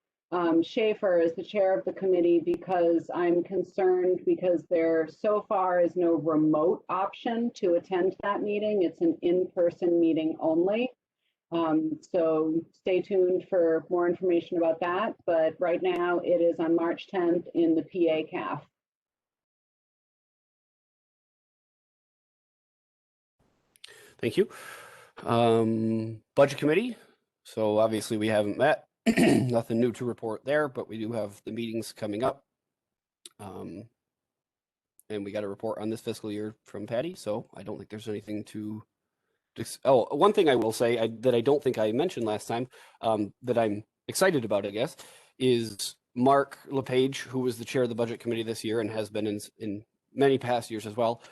Schaefer as the chair of the committee, because I'm concerned because there so far is no remote option to attend that meeting. It's an in-person meeting only. So stay tuned for more information about that. But right now it is on March 10th in the PA CAF. Thank you. Budget committee. So obviously we haven't met. Nothing new to report there, but we do have the meetings coming up. And we got a report on this fiscal year from Patty. So I don't think there's anything to. Oh, one thing I will say that I don't think I mentioned last time that I'm excited about, I guess, is Mark LePage, who was the chair of the budget committee this year and has been in many past years as well,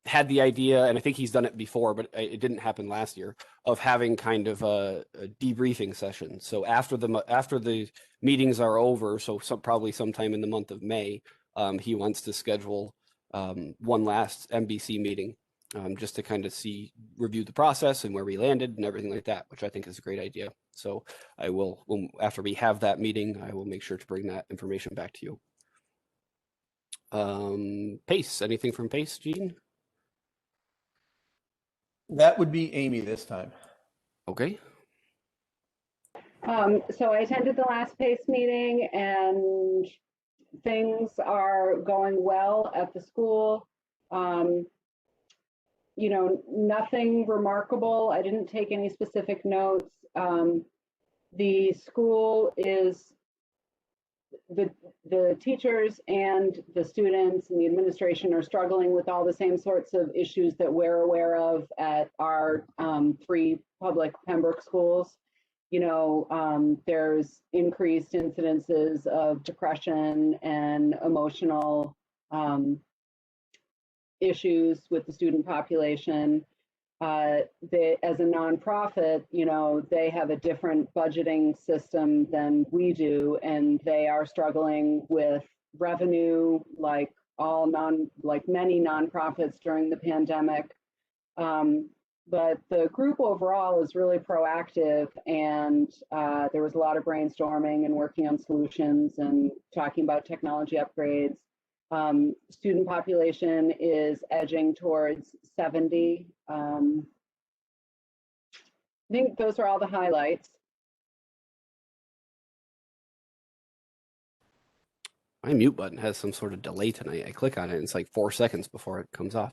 had the idea, and I think he's done it before, but it didn't happen last year, of having kind of a debriefing session. So after the meetings are over, so probably sometime in the month of May, he wants to schedule one last MBC meeting. Just to kind of review the process and where we landed and everything like that, which I think is a great idea. So I will, after we have that meeting, I will make sure to bring that information back to you. Pace, anything from Pace, Gene? That would be Amy this time. Okay. So I attended the last PACE meeting, and things are going well at the school. You know, nothing remarkable. I didn't take any specific notes. The school is, the teachers and the students and the administration are struggling with all the same sorts of issues that we're aware of at our 3 public Pembroke schools. You know, there's increased incidences of depression and emotional issues with the student population. They, as a nonprofit, they have a different budgeting system than we do, and they are struggling with revenue like many nonprofits during the pandemic. But the group overall is really proactive, and there was a lot of brainstorming and working on solutions and talking about technology upgrades. Student population is edging towards 70. I think those are all the highlights. My mute button has some sort of delay tonight. I click on it, and it's like 4 seconds before it comes off.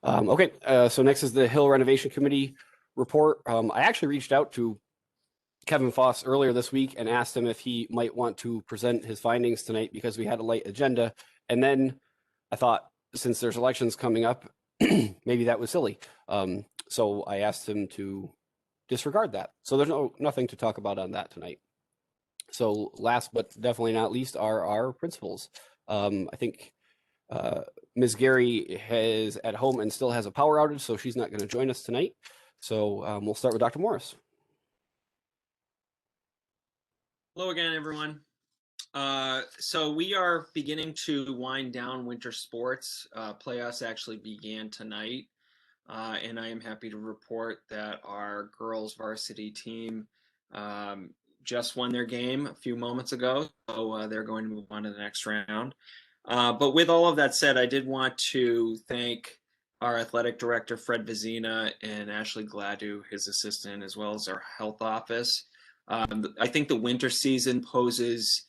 Okay, so next is the Hill Renovation Committee report. I actually reached out to Kevin Foss earlier this week and asked him if he might want to present his findings tonight because we had a light agenda. And then I thought, since there's elections coming up, maybe that was silly. So I asked him to disregard that. So there's nothing to talk about on that tonight. So last but definitely not least are our principals. I think Ms. Gary is at home and still has a power outage, so she's not going to join us tonight. So we'll start with Dr. Morris. Hello again, everyone. So we are beginning to wind down winter sports. Playoffs actually began tonight, and I am happy to report that our girls varsity team just won their game a few moments ago, so they're going to move on to the next round. But with all of that said, I did want to thank our athletic director, Fred Vizina, and Ashley Gladu, his assistant, as well as our health office. I think the winter season poses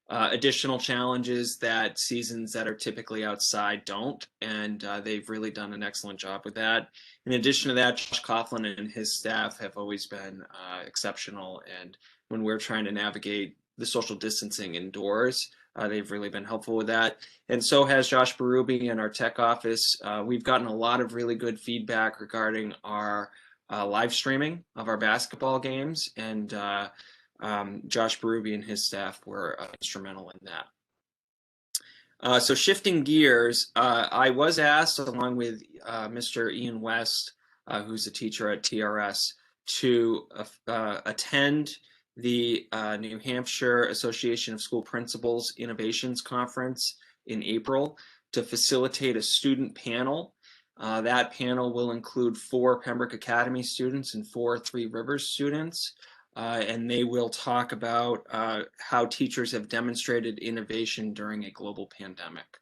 additional challenges that seasons that are typically outside don't, and they've really done an excellent job with that. In addition to that, Josh Coughlin and his staff have always been exceptional, and when we're trying to navigate the social distancing indoors, they've really been helpful with that. And so has Josh Berube in our tech office. We've gotten a lot of really good feedback regarding our live streaming of our basketball games, and Josh Berube and his staff were instrumental in that. So shifting gears, I was asked, along with Mr. Ian West, who's a teacher at TRS, to attend the New Hampshire Association of School Principals Innovations Conference in April to facilitate a student panel. That panel will include 4 Pembroke Academy students and 4 Three Rivers students, and they will talk about how teachers have demonstrated innovation during a global pandemic.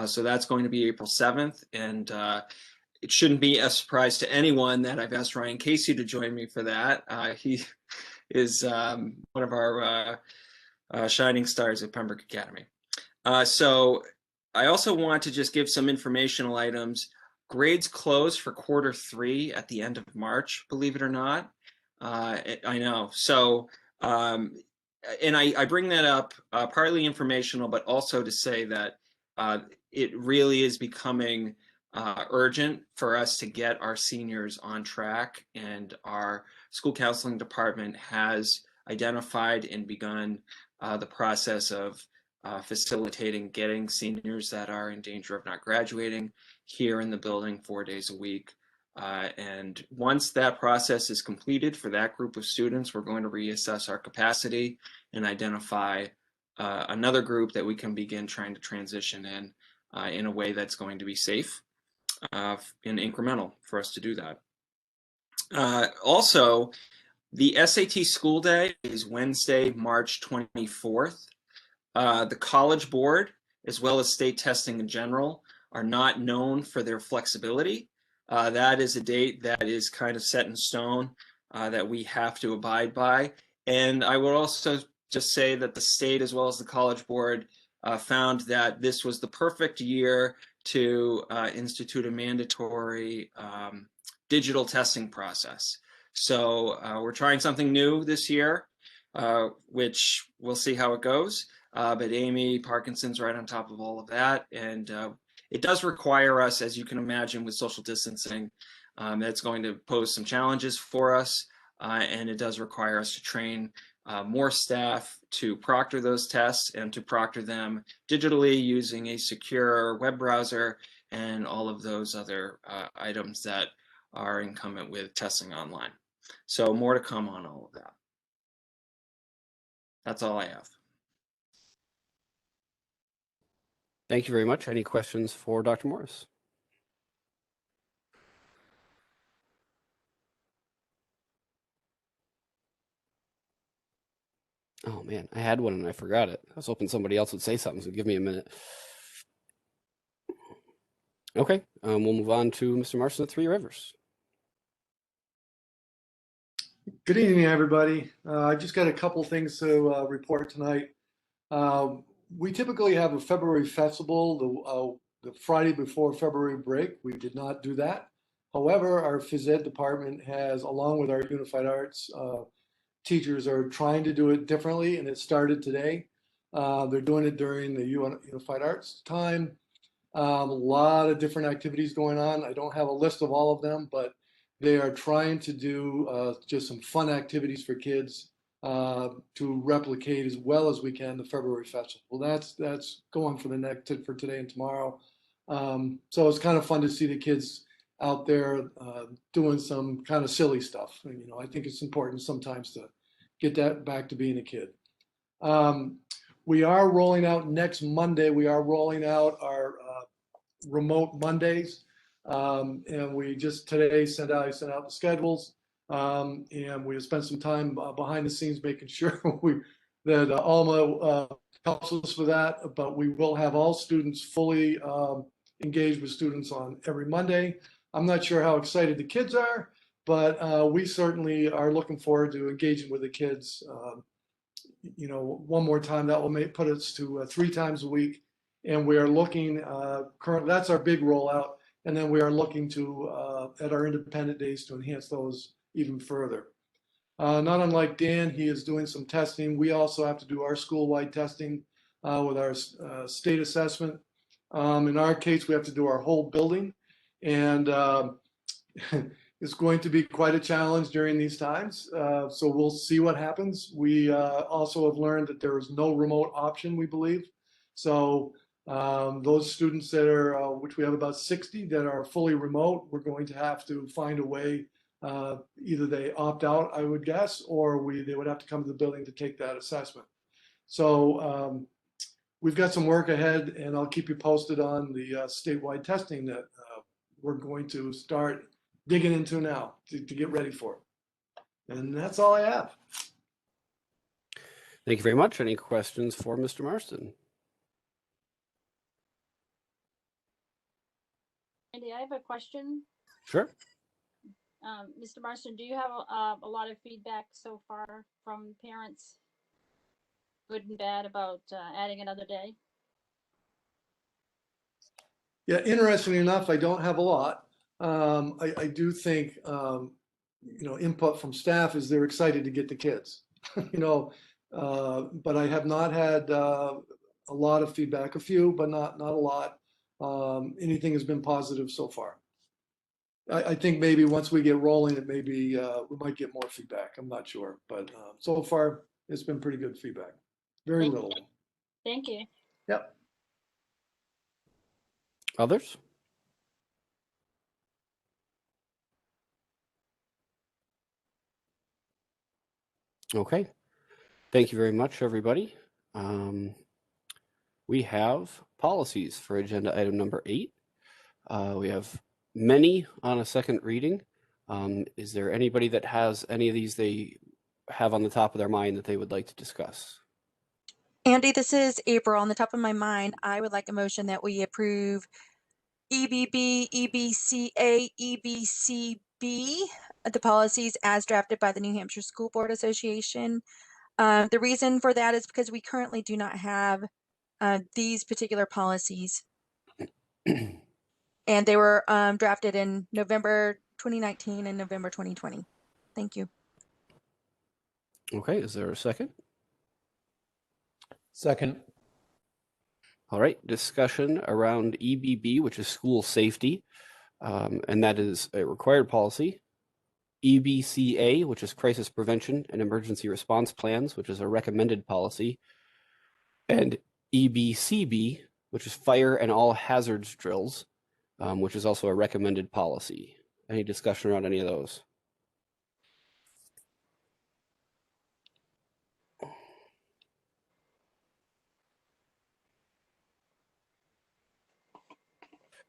So that's going to be April 7th, and it shouldn't be a surprise to anyone that I've asked Ryan Casey to join me for that. He is one of our shining stars at Pembroke Academy. So I also want to just give some informational items. Grades close for Q3 at the end of March, believe it or not. I know. So, and I bring that up partly informational, but also to say that it really is becoming urgent for us to get our seniors on track, and our school counseling department has identified and begun the process of facilitating getting seniors that are in danger of not graduating here in the building 4 days a week. And once that process is completed for that group of students, we're going to reassess our capacity and identify another group that we can begin trying to transition in a way that's going to be safe and incremental for us to do that. Also, the SAT school day is Wednesday, March 24th. The College Board, as well as state testing in general, are not known for their flexibility. That is a date that is kind of set in stone that we have to abide by. And I would also just say that the state, as well as the College Board, found that this was the perfect year to institute a mandatory digital testing process. So we're trying something new this year, which we'll see how it goes. But Amy Parkinson's right on top of all of that. And it does require us, as you can imagine, with social distancing, that's going to pose some challenges for us. And it does require us to train more staff to proctor those tests and to proctor them digitally using a secure web browser and all of those other items that are incumbent with testing online. So more to come on all of that. That's all I have. Thank you very much. Any questions for Dr. Morris? Oh man, I had one and I forgot it. I was hoping somebody else would say something, so give me a minute. Okay, we'll move on to Mr. Marston at Three Rivers. Good evening, everybody. I just got a couple things to report tonight. We typically have a February festival the Friday before February break. We did not do that. However, our phys ed department has, along with our unified arts teachers, are trying to do it differently, and it started today. They're doing it during the unified arts time. A lot of different activities going on. I don't have a list of all of them, but they are trying to do just some fun activities for kids to replicate as well as we can the February festival. That's going for the next for today and tomorrow. So it's kind of fun to see the kids out there doing some kind of silly stuff. And, you know, I think it's important sometimes to get that back to being a kid. We are rolling out next Monday. We are rolling out our remote Mondays. And we just today sent out the schedules. And we spent some time behind the scenes making sure that Alma helps us with that. But we will have all students fully engaged with students on every Monday. I'm not sure how excited the kids are, but we certainly are looking forward to engaging with the kids. You know, one more time, that will put us to 3 times a week. And we are looking currently, that's our big rollout. And then we are looking to, at our independent days, to enhance those even further. Not unlike Dan, he is doing some testing. We also have to do our school-wide testing with our state assessment. In our case, we have to do our whole building. And it's going to be quite a challenge during these times. So we'll see what happens. We also have learned that there is no remote option, we believe. So those students that are, which we have about 60 that are fully remote, we're going to have to find a way, either they opt out, I would guess, or they would have to come to the building to take that assessment. So we've got some work ahead, and I'll keep you posted on the statewide testing that we're going to start digging into now to get ready for it. And that's all I have. Thank you very much. Any questions for Mr. Marston? Andy, I have a question. Sure. Mr. Marston, do you have a lot of feedback so far from parents, good and bad, about adding another day? Yeah, interestingly enough, I don't have a lot. I do think, you know, input from staff is they're excited to get the kids, you know, but I have not had a lot of feedback, a few, but not a lot. Anything has been positive so far. I think maybe once we get rolling, it may be, we might get more feedback. I'm not sure, but so far it's been pretty good feedback. Very little. Thank you. Yep. Others? Okay. Thank you very much, everybody. We have policies for agenda item number 8. We have many on a second reading. Is there anybody that has any of these they have on the top of their mind that they would like to discuss? Andy, this is April. On the top of my mind, I would like a motion that we approve EBB, EBCA, EBCB, the policies as drafted by the New Hampshire School Board Association. The reason for that is because we currently do not have these particular policies. And they were drafted in November 2019 and November 2020. Thank you. Okay, is there a second? Second. All right, discussion around EBB, which is school safety, and that is a required policy. EBCA, which is crisis prevention and emergency response plans, which is a recommended policy. And EBCB, which is fire and all hazards drills, which is also a recommended policy. Any discussion around any of those?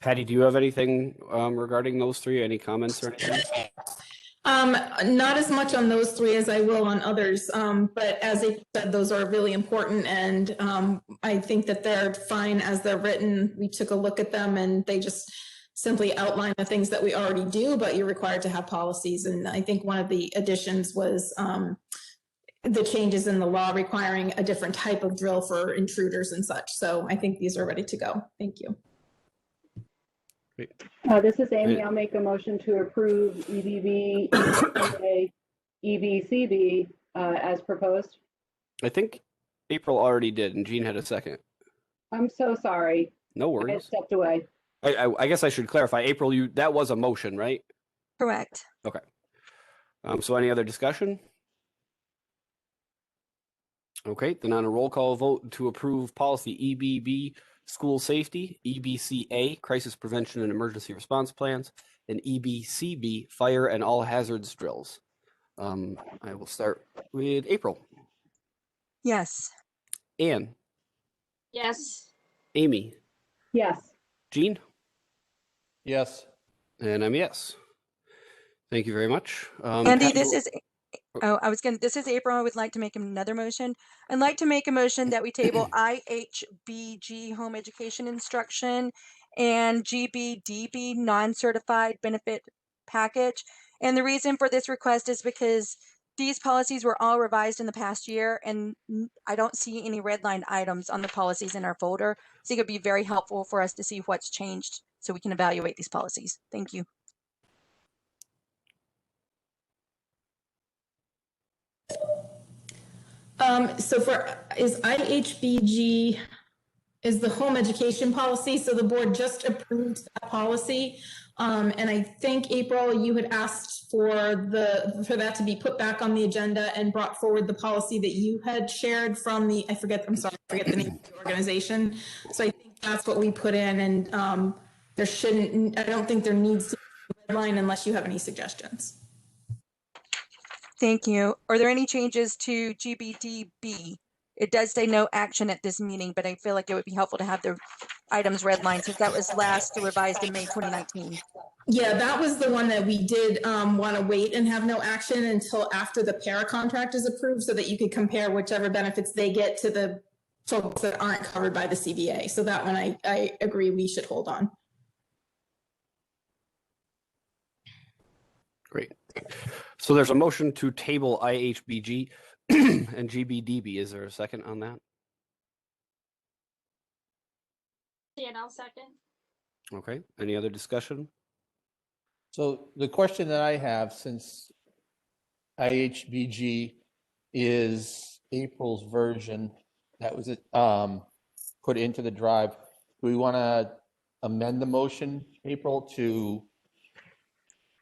Patty, do you have anything regarding those three? Any comments or anything? Not as much on those three as I will on others, but as I said, those are really important, and I think that they're fine as they're written. We took a look at them, and they just simply outline the things that we already do, but you're required to have policies. And I think one of the additions was the changes in the law requiring a different type of drill for intruders and such. So I think these are ready to go. Thank you. This is Amy. I'll make a motion to approve EBB, EBCA, EBCB as proposed. I think April already did, and Jean had a second. I'm so sorry. No I worries. stepped away. I guess I should clarify. April, that was a motion, right? Correct. Okay. So any other discussion? Okay, then on a roll call vote to approve policy EBB, school safety, EBCA, crisis prevention and emergency response plans, and EBCB, fire and all hazards drills. I will start with April. Yes. Anne. Yes. Amy. Yes. Jean. Yes. And I'm yes. Thank you very much. Andy, Patty, this is, this is April. I would like to make another motion. I'd like to make a motion that we table IHBG home education instruction and GBDB non-certified benefit package. And the reason for this request is because these policies were all revised in the past year, and I don't see any redlined items on the policies in our folder. So it would be very helpful for us to see what's changed so we can evaluate these policies. Thank you. So is IHBG is the home education policy. So the board just approved that policy. And I think, April, you had asked for that to be put back on the agenda and brought forward the policy that you had shared from I forget the name of the organization. So I think that's what we put in, and I don't think there needs to be a red line unless you have any suggestions. Thank you. Are there any changes to GBDB? It does say no action at this meeting, but I feel like it would be helpful to have the items redlined since that was last revised in May 2019. Yeah, that was the one that we did want to wait and have no action until after the para contract is approved so that you could compare whichever benefits they get to the folks that aren't covered by the CBA. So that one I agree we should hold on. Great. So there's a motion to table IHBG and GBDB. Is there a second on that? And I'll second. Okay. Any other discussion? So the question that I have, since IHBG is April's version that was put into the drive, do we want to amend the motion, April, to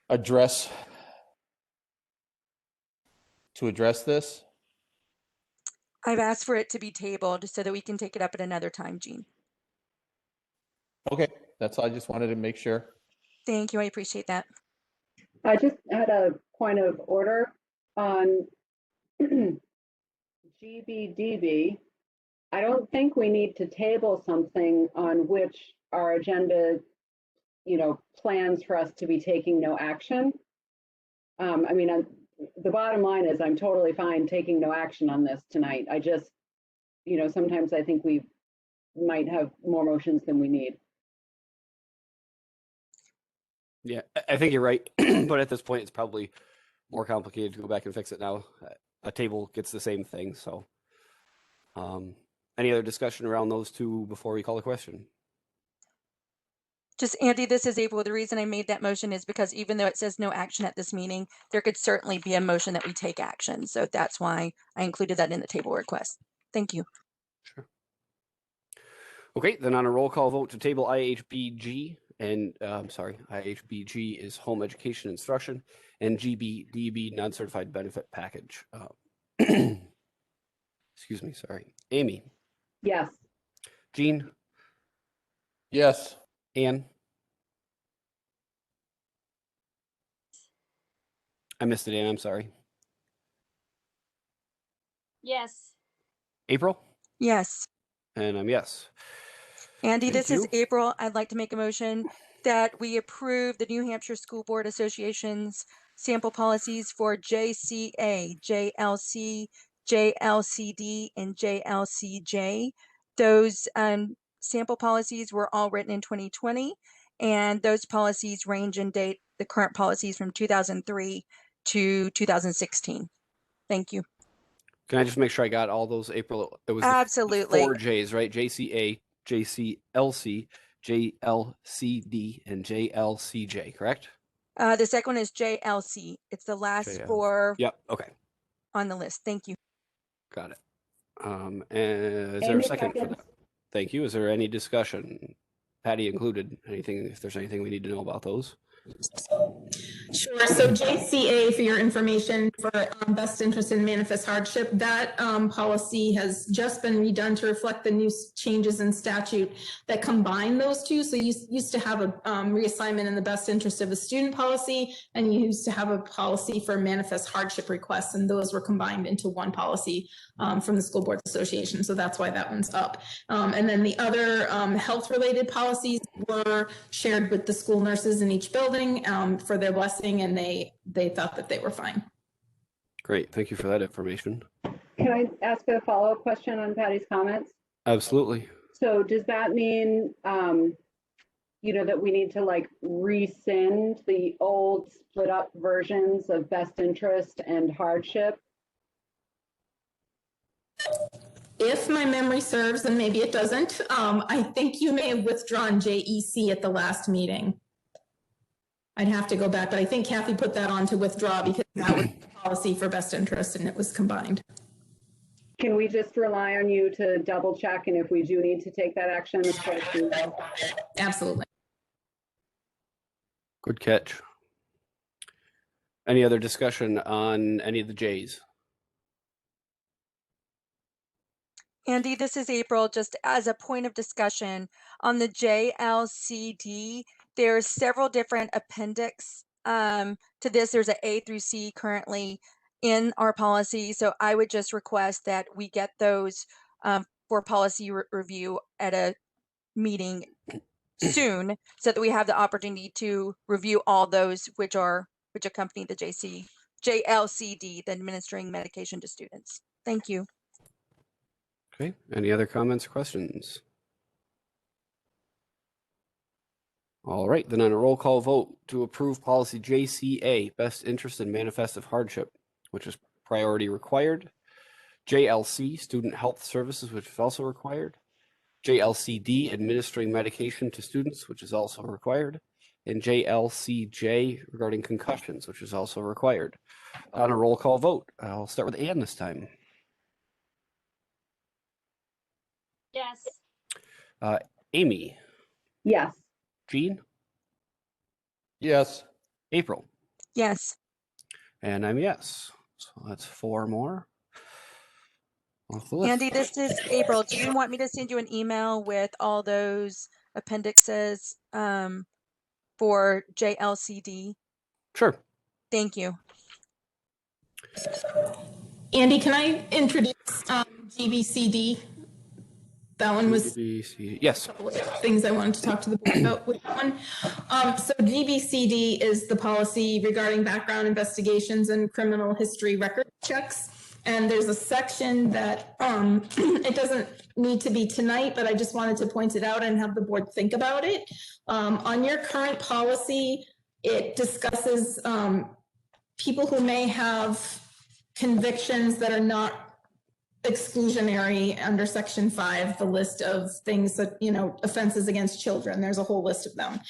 address this? I've asked for it to be tabled so that we can take it up at another time, Jean. Okay, that's all. I just wanted to make sure. Thank you. I appreciate that. I just had a point of order on GBDB. I don't think we need to table something on which our agenda, plans for us to be taking no action. The bottom line is I'm totally fine taking no action on this tonight. I just, sometimes I think we might have more motions than we need. Yeah, I think you're right. But at this point, it's probably more complicated to go back and fix it now. A table gets the same thing. So any other discussion around those two before we call the question? Just Andy, this is April. The reason I made that motion is because even though it says no action at this meeting, there could certainly be a motion that we take action. So that's why I included that in the table request. Thank you. Sure. Okay, then on a roll call vote to table IHBG and IHBG is home education instruction and GBDB non-certified benefit package. Excuse me, sorry. Amy. Yes. Jean. Yes. Anne. I missed it, Ann. I'm sorry. Yes. April? Yes. And I'm yes. Andy, Thank this is you. April. I'd like to make a motion that we approve the New Hampshire School Board Association's sample policies for JCA, JLC, JLCD, and JLCJ. Those sample policies were all written in 2020, and those policies range in date, the current policies from 2003 to 2016. Thank you. Can I just make sure I got all those, April? It was the Absolutely. 4 J's, right? JCA, JCLC, JLCD, and JLCJ, correct? The second one is JLC. It's the last JLC. four Yep. Okay. on the list. Thank you. Got it. And is there a Amy second for seconds. that? Thank you. Is there any discussion? Patty included. Anything, if there's anything we need to know about those? Sure. So JCA, for your information, for best interest in manifest hardship, that policy has just been redone to reflect the new changes in statute that combine those two. So you used to have a reassignment in the best interest of a student policy, and you used to have a policy for manifest hardship requests, and those were combined into one policy from the School Board Association. So that's why that one's up. And then the other health-related policies were shared with the school nurses in each building for their blessing, and they thought that they were fine. Great. Thank you for that information. Can I ask a follow-up question on Patty's comments? Absolutely. So does that mean, that we need to like rescind the old split up versions of best interest and hardship? If my memory serves, and maybe it doesn't, I think you may have withdrawn JEC at the last meeting. I'd have to go back, but I think Kathy put that on to withdraw because that was the policy for best interest and it was combined. Can we just rely on you to double check, and if we do need to take that action, of course we will? Absolutely. Good catch. Any other discussion on any of the J's? Andy, this is April. Just as a point of discussion on the JLCD, there's several different appendix to this. There's an A through C currently in our policy. So I would just request that we get those for policy review at a meeting soon so that we have the opportunity to review all those which accompany the JLCD, the administering medication to students. Thank you. Okay. Any other comments or questions? All right. Then on a roll call vote to approve policy JCA, best interest and manifest of hardship, which is priority required. JLC, student health services, which is also required. JLCD, administering medication to students, which is also required. And JLCJ, regarding concussions, which is also required. On a roll call vote, I'll start with Ann this time. Yes. Amy, Yes. Jean, Yes. April, Yes. and I'm yes. So that's 4 more. Off the list. Andy, this is April. Do you want me to send you an email with all those appendixes for JLCD? Sure. Thank you. Andy, can I introduce GBCD? That one was Yes. things I wanted to talk to the board about with that one. So GBCD is the policy regarding background investigations and criminal history record checks. And there's a section that it doesn't need to be tonight, but I just wanted to point it out and have the board think about it. On your current policy, it discusses people who may have convictions that are not exclusionary under Section 5, the list of things that, offenses against children. There's a whole list of them.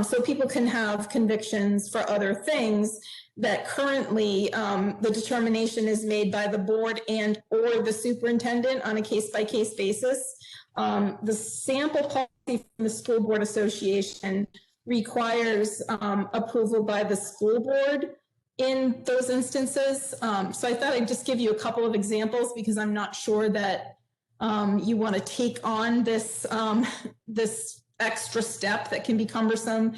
So people can have convictions for other things that currently the determination is made by the board and or the superintendent on a case-by-case basis. The sample policy from the School Board Association requires approval by the school board in those instances. So I thought I'd just give you a couple of examples because I'm not sure that you want to take on this, this extra step that can be cumbersome.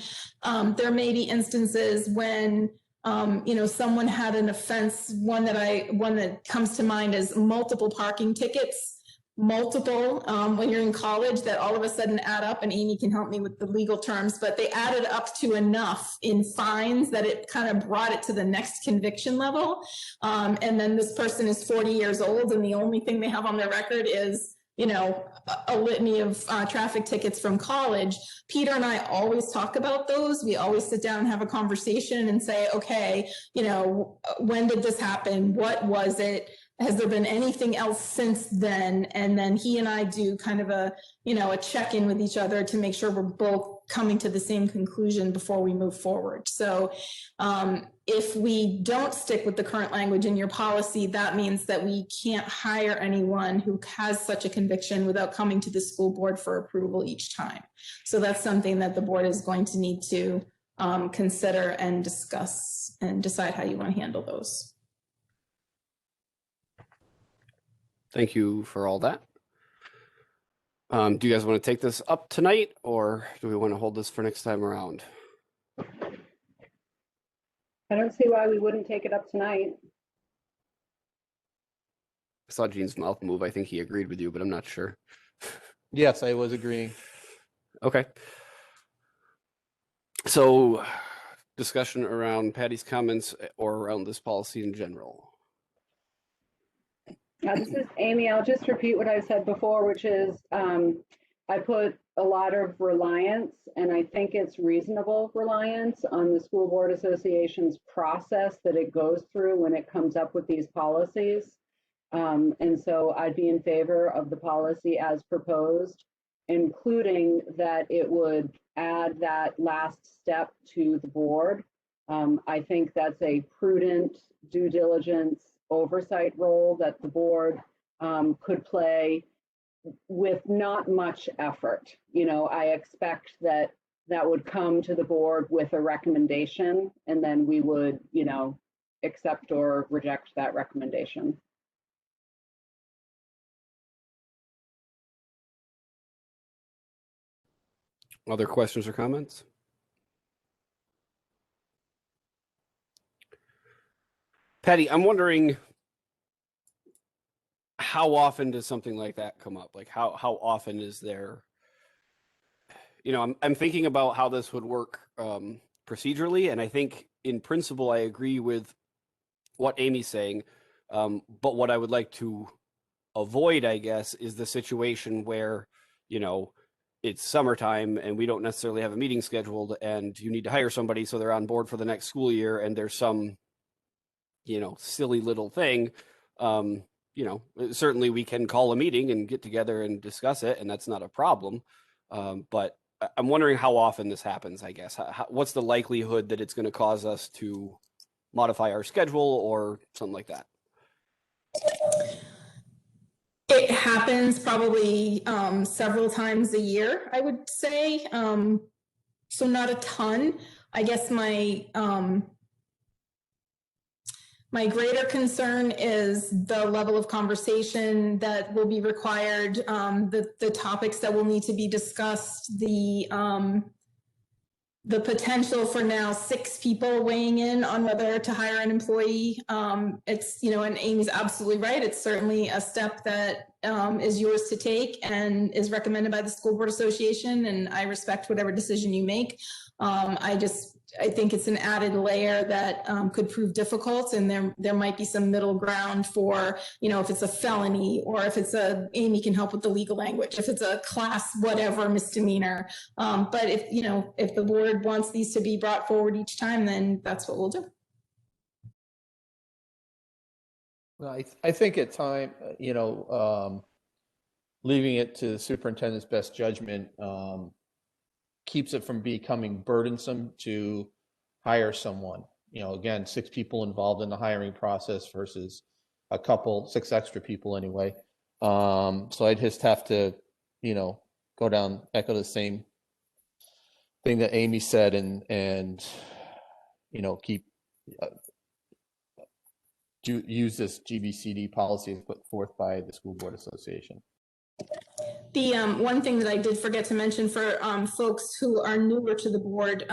There may be instances when someone had an offense, one that comes to mind is multiple parking tickets, when you're in college, that all of a sudden add up, and Amy can help me with the legal terms, but they added up to enough in fines that it kind of brought it to the next conviction level. And then this person is 40 years old, and the only thing they have on their record is, a litany of traffic tickets from college. Peter and I always talk about those. We always sit down and have a conversation and say, okay, when did this happen? What was it? Has there been anything else since then? And then he and I do kind of a check-in with each other to make sure we're both coming to the same conclusion before we move forward. So if we don't stick with the current language in your policy, that means that we can't hire anyone who has such a conviction without coming to the school board for approval each time. So that's something that the board is going to need to consider and discuss and decide how you want to handle those. Thank you for all that. Do you guys want to take this up tonight, or do we want to hold this for next time around? I don't see why we wouldn't take it up tonight. I saw Gene's mouth move. I think he agreed with you, but I'm not sure. Yes, I was agreeing. Okay. So, discussion around Patty's comments or around this policy in general. This is Amy. I'll just repeat what I said before, which is I put a lot of reliance, and I think it's reasonable reliance on the School Board Association's process that it goes through when it comes up with these policies. And so I'd be in favor of the policy as proposed, including that it would add that last step to the board. I think that's a prudent due diligence oversight role that the board could play with not much effort. I expect that would come to the board with a recommendation, and then we would, accept or reject that recommendation. Other questions or comments? Patty, I'm wondering, how often does something like that come up? Like how often is there, I'm thinking about how this would work procedurally, and I think in principle I agree with what Amy's saying, but what I would like to avoid, I guess, is the situation where, it's summertime and we don't necessarily have a meeting scheduled and you need to hire somebody so they're on board for the next school year, and there's some, silly little thing. Certainly we can call a meeting and get together and discuss it, and that's not a problem. But I'm wondering how often this happens, I guess. What's the likelihood that it's going to cause us to modify our schedule or something like that? It happens probably several times a year, I would say. So not a ton. I guess my greater concern is the level of conversation that will be required, the topics that will need to be discussed, the potential for now 6 people weighing in on whether to hire an employee. It's, and Amy's absolutely right. It's certainly a step that is yours to take and is recommended by the School Board Association, and I respect whatever decision you make. I think it's an added layer that could prove difficult, and there might be some middle ground for, if it's a felony, or if it's Amy can help with the legal language, if it's a class whatever misdemeanor. But if the board wants these to be brought forward each time, then that's what we'll do. Well, I think at time, leaving it to the superintendent's best judgment keeps it from becoming burdensome to hire someone. Again, 6 people involved in the hiring process versus 6 extra people anyway. So I'd just have to, go down, echo the same thing that Amy said, and keep use this GBCD policy as put forth by the School Board Association. The one thing that I did forget to mention for folks who are newer to the board,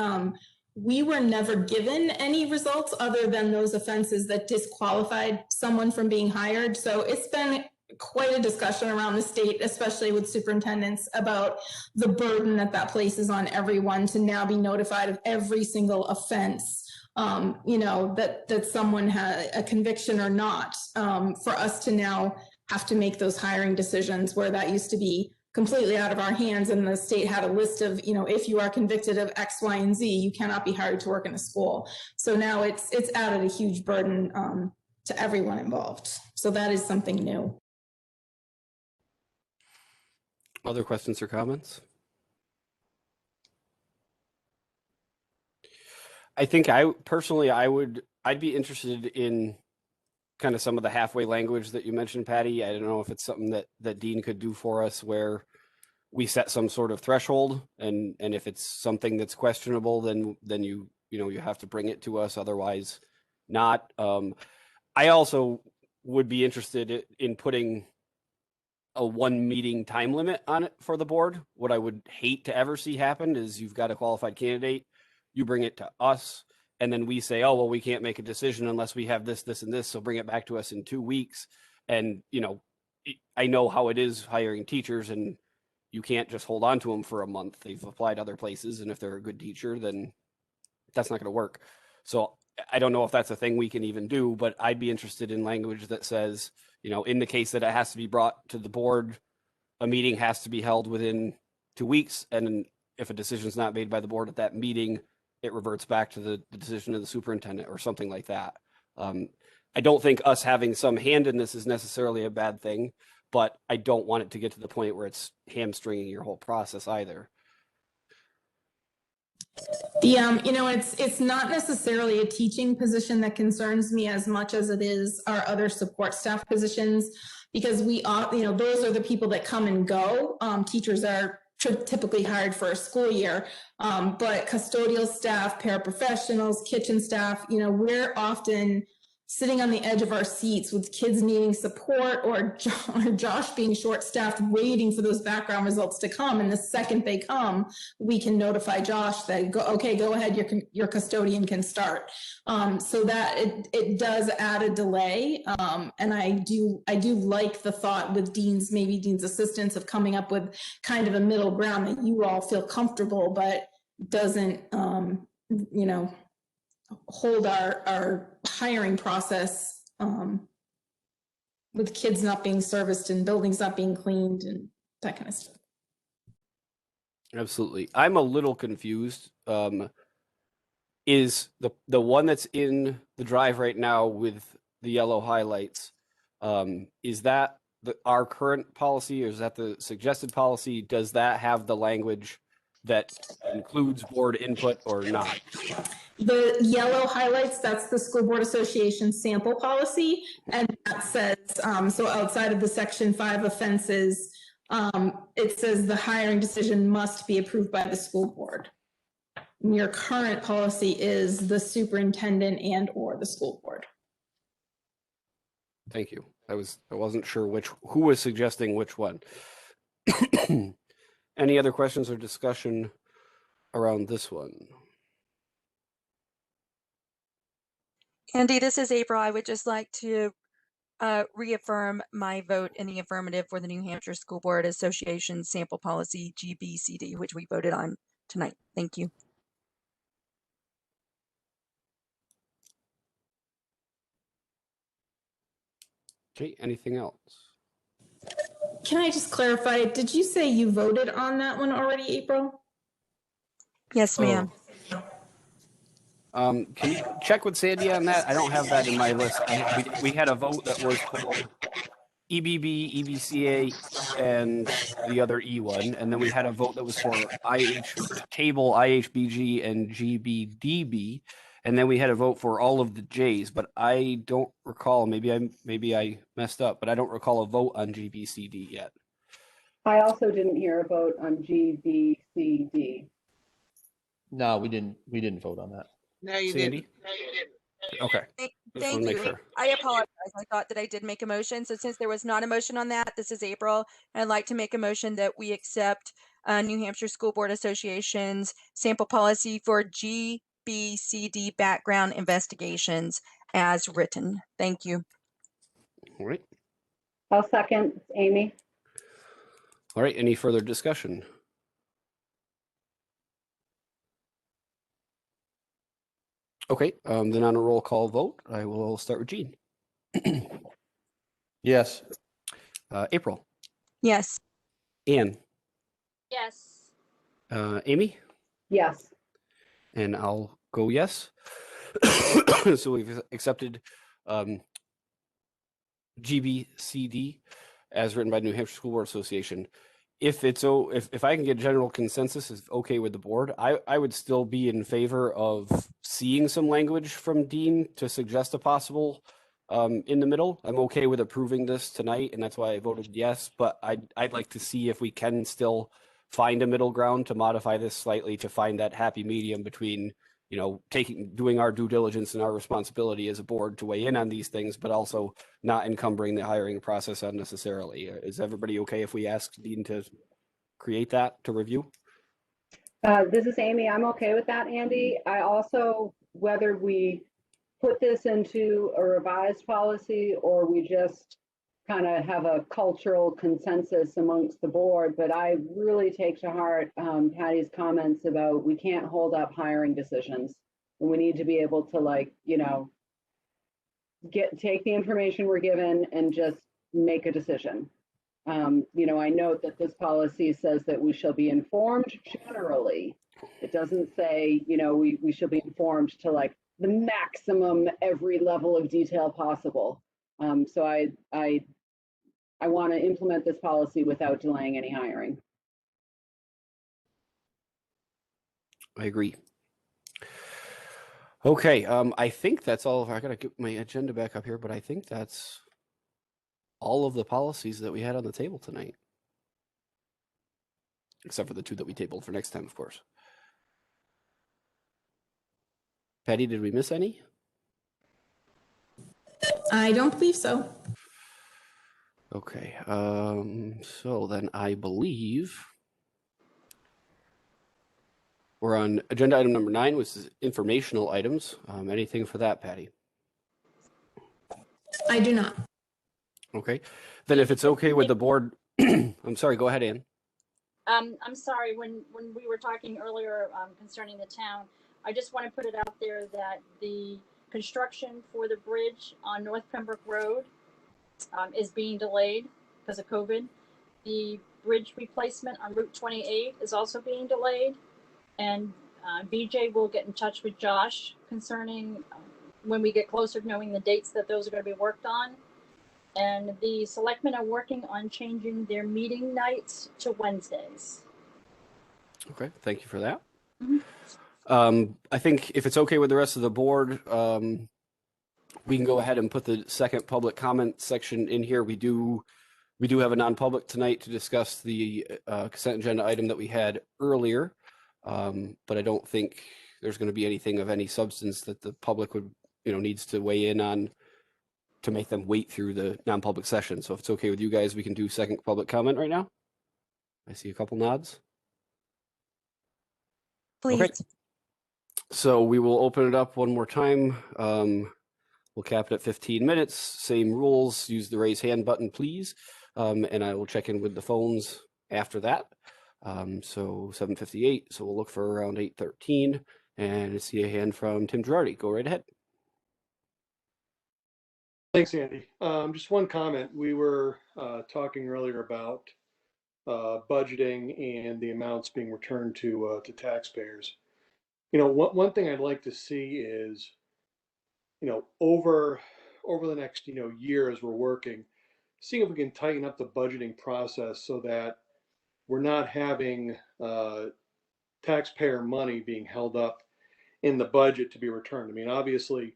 we were never given any results other than those offenses that disqualified someone from being hired. So it's been quite a discussion around the state, especially with superintendents, about the burden that places on everyone to now be notified of every single offense, that someone had a conviction or not, for us to now have to make those hiring decisions where that used to be completely out of our hands, and the state had a list of, if you are convicted of X, Y, and Z, you cannot be hired to work in a school. So now it's added a huge burden to everyone involved. So that is something new. Other questions or comments? I think I'd be interested in kind of some of the halfway language that you mentioned, Patty. I don't know if it's something that Dean could do for us where we set some sort of threshold, and if it's something that's questionable, then you have to bring it to us, otherwise not. I also would be interested in putting a 1 meeting time limit on it for the board. What I would hate to ever see happen is you've got a qualified candidate, you bring it to us, and then we say, oh, well, we can't make a decision unless we have this, this, and this, so bring it back to us in 2 weeks. And, I know how it is hiring teachers, and you can't just hold on to them for a month. They've applied other places, and if they're a good teacher, then that's not going to work. So I don't know if that's a thing we can even do, but I'd be interested in language that says, in the case that it has to be brought to the board, a meeting has to be held within 2 weeks. And if a decision is not made by the board at that meeting, it reverts back to the decision of the superintendent or something like that. I don't think us having some hand in this is necessarily a bad thing, but I don't want it to get to the point where it's hamstringing your whole process either. It's not necessarily a teaching position that concerns me as much as it is our other support staff positions, because those are the people that come and go. Teachers are typically hired for a school year, but custodial staff, paraprofessionals, kitchen staff, we're often sitting on the edge of our seats with kids needing support, or Josh being short-staffed, waiting for those background results to come. And the second they come, we can notify Josh that, go ahead, your custodian can start. So that it does add a delay. And I do like the thought with Dean's assistants of coming up with kind of a middle ground that you all feel comfortable, but doesn't, hold our hiring process with kids not being serviced and buildings not being cleaned and that kind of stuff. Absolutely. I'm a little confused. Is the one that's in the drive right now with the yellow highlights, is that our current policy, or is that the suggested policy? Does that have the language that includes board input or not? The yellow highlights, that's the School Board Association sample policy. And that says, so outside of the Section 5 offenses, it says the hiring decision must be approved by the school board. And your current policy is the superintendent and or the school board. Thank you. I wasn't sure who was suggesting which one. Any other questions or discussion around this one? Andy, this is April. I would just like to reaffirm my vote in the affirmative for the New Hampshire School Board Association sample policy GBCD, which we voted on tonight. Thank you. Okay, anything else? Can I just clarify, did you say you voted on that one already, April? Yes, ma'am. Can you check with Sandy on that? I don't have that in my list. We had a vote that was for EBB, EBCA, and the other E one, and then we had a vote that was for table, IHBG, and GBDB, and then we had a vote for all of the J's. But I don't recall. Maybe I messed up, but I don't recall a vote on GBCD yet. I also didn't hear a vote on GBCD. No, we didn't vote on that. No, you Sandy? didn't. No, you didn't. Okay. Thank you. Sure. I apologize. I thought that I did make a motion. So since there was not a motion on that, this is April. I'd like to make a motion that we accept New Hampshire School Board Association's sample policy for GBCD B, C, D background investigations as written. Thank you. All right. I'll second. It's Amy. All right. Any further discussion? Okay. Then on a roll call vote, I will start with Jean. Yes. April. Yes. Anne. Yes. Amy. Yes. And I'll go yes. So we've accepted GBCD as written by New Hampshire School Board Association. If I can get general consensus is okay with the board, I would still be in favor of seeing some language from Dean to suggest a possible in the middle. I'm okay with approving this tonight, and that's why I voted yes. But I'd like to see if we can still find a middle ground to modify this slightly to find that happy medium between, you know, doing our due diligence and our responsibility as a board to weigh in on these things, but also not encumbering the hiring process unnecessarily. Is everybody okay if we ask Dean to create that to review? This is Amy. I'm okay with that, Andy. I also, whether we put this into a revised policy or we just kind of have a cultural consensus amongst the board, but I really take to heart Patty's comments about we can't hold up hiring decisions. And we need to be able to, like, you know, take the information we're given and just make a decision. You know, I note that this policy says that we shall be informed generally. It doesn't say, you know, we shall be informed to like the maximum every level of detail possible. So I want to implement this policy without delaying any hiring. I agree. Okay, I think that's all. I gotta get my agenda back up here, but I think that's all of the policies that we had on the table tonight. Except for the two that we tabled for next time, of course. Patty, did we miss any? I don't believe so. Okay, so then I believe we're on agenda item number 9, which is informational items. Anything for that, Patty? I do not. Okay, then if it's okay with the board, I'm sorry, go ahead, Ann. I'm sorry, when we were talking earlier concerning the town, I just want to put it out there that the construction for the bridge on North Pembroke Road is being delayed because of COVID. The bridge replacement on Route 28 is also being delayed. And BJ will get in touch with Josh concerning when we get closer to knowing the dates that those are going to be worked on. And the selectmen are working on changing their meeting nights to Wednesdays. Okay, thank you for that. Mm-hmm. I think if it's okay with the rest of the board, we can go ahead and put the second public comment section in here. We do have a non-public tonight to discuss the consent agenda item that we had earlier, but I don't think there's going to be anything of any substance that the public would, you know, needs to weigh in on to make them wait through the non-public session. So if it's okay with you guys, we can do second public comment right now. I see a couple nods. Please. Okay. So we will open it up one more time. We'll cap it at 15 minutes. Same rules. Use the raise hand button, please. And I will check in with the phones after that. So 7:58. So we'll look for around 8:13 and see a hand from Tim Girardi. Go right ahead. Thanks, Andy. Just one comment. We were talking earlier about budgeting and the amounts being returned to taxpayers. You know, one thing I'd like to see is, you know, over the next, you know, year as we're working, seeing if we can tighten up the budgeting process so that we're not having taxpayer money being held up in the budget to be returned. I mean, obviously,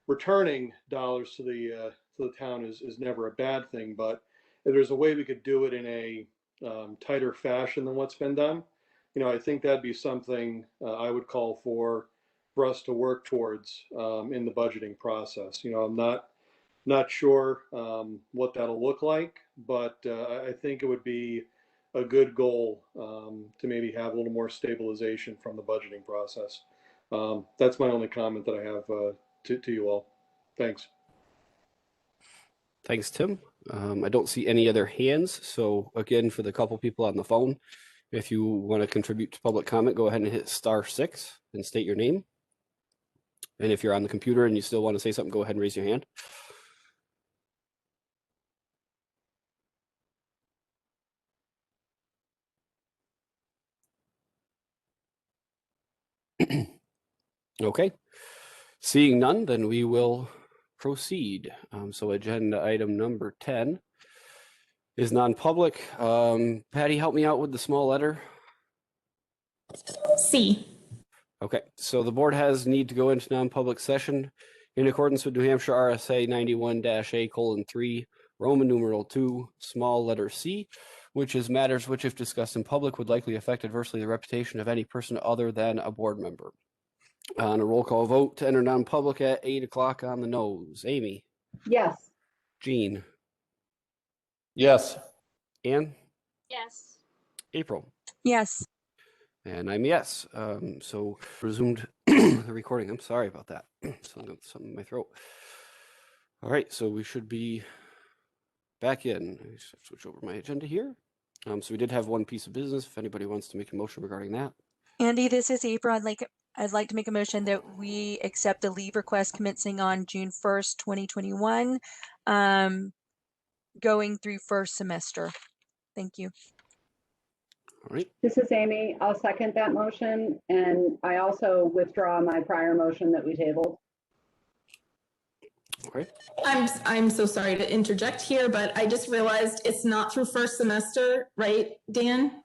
returning dollars to the town is never a bad thing, but if there's a way we could do it in a tighter fashion than what's been done, you know, I think that'd be something I would call for us to work towards in the budgeting process. You know, I'm not sure what that'll look like, but I think it would be a good goal to maybe have a little more stabilization from the budgeting process. That's my only comment that I have to you all. Thanks. Thanks, Tim. I don't see any other hands. So again, for the couple people on the phone, if you want to contribute to public comment, go ahead and hit *6 and state your name. And if you're on the computer and you still want to say something, go ahead and raise your hand. Okay. Seeing none, then we will proceed. So agenda item number 10 is non-public. Patty, help me out with the small letter. C. Okay, so the board has need to go into non-public session in accordance with New Hampshire RSA 91-A:3, Roman numeral 2, small letter C, which is matters which, if discussed in public, would likely affect adversely the reputation of any person other than a board member. On a roll call vote to enter non-public at 8 o'clock on the nose. Amy, Yes. Jean, Yes. Ann, Yes. April, Yes. and I'm yes. So resumed the recording. I'm sorry about that. Something in my throat. All right, so we should be back in. I just have to switch over my agenda here. So we did have one piece of business. If anybody wants to make a motion regarding that. Andy, this is April. I'd like to make a motion that we accept the leave request commencing on June 1st, 2021, going through first semester. Thank you. All right. This is Amy. I'll second that motion. And I also withdraw my prior motion that we tabled. Okay. I'm so sorry to interject here, but I just realized it's not through first semester, right, Dan?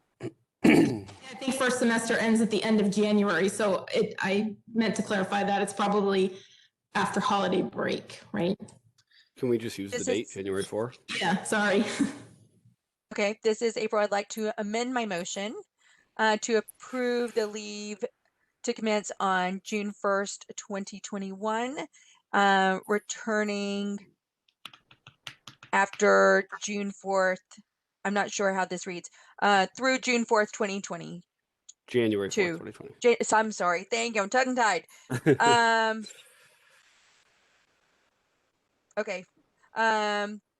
I think first semester ends at the end of January, so I meant to clarify that it's probably after holiday break, right? Can we just use the date, January 4? Yeah, sorry. Okay, this is April. I'd like to amend my motion to approve the leave to commence on June 1st, 2021, returning after June 4th. I'm not sure how this reads. Through June 4th, 2020. January 4th, 2020. So I'm sorry. Thank you. I'm tongue-tied. Okay.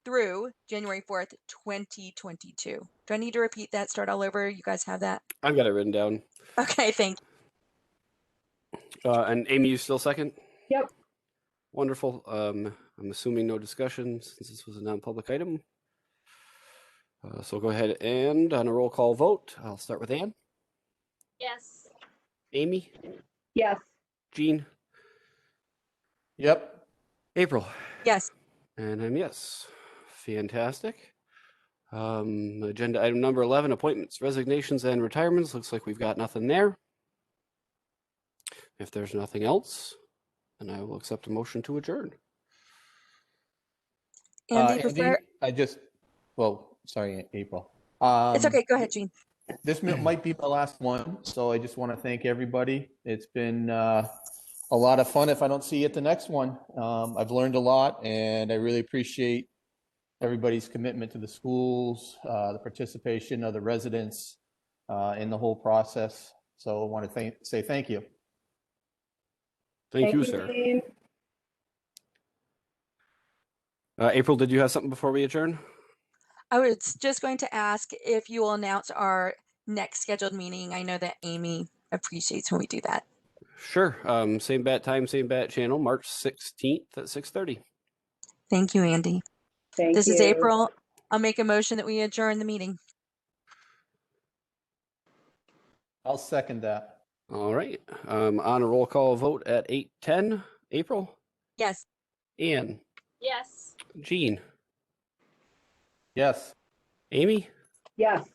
Through January 4th, 2022. Do I need to repeat that? Start all over? You guys have that? I've got it written down. Okay, thank you. And Amy, you still second? Yep. Wonderful. I'm assuming no discussion since this was a non-public item. So go ahead and on a roll call vote, I'll start with Ann. Yes. Amy, Yes. Jean, Yep. April, Yes. and I'm yes. Fantastic. Agenda item number 11, appointments, resignations, and retirements. Looks like we've got nothing there. If there's nothing else, then I will accept a motion to adjourn. Andy, prefer? Sorry, April. It's okay. Go ahead, Jean. This might be my last one, so I just want to thank everybody. It's been a lot of fun. If I don't see you at the next one, I've learned a lot, and I really appreciate everybody's commitment to the schools, the participation of the residents in the whole process. So I want to say thank you. Thank you, sir. Jean. April, did you have something before we adjourn? I was just going to ask if you will announce our next scheduled meeting. I know that Amy appreciates when we do that. Sure. Same bat time, same bat channel, March 16th at 6:30. Thank you, Andy. Thank This you. is April. I'll make a motion that we adjourn the meeting. I'll second that. All right. On a roll call vote at 8:10, April, Yes. Ann, Yes. Jean, Yes. Amy, Yes.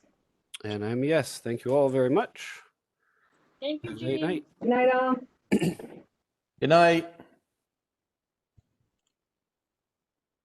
and I'm yes. Thank you all very much. Thank you, Have a great Jean. night. Good night, all. Good night.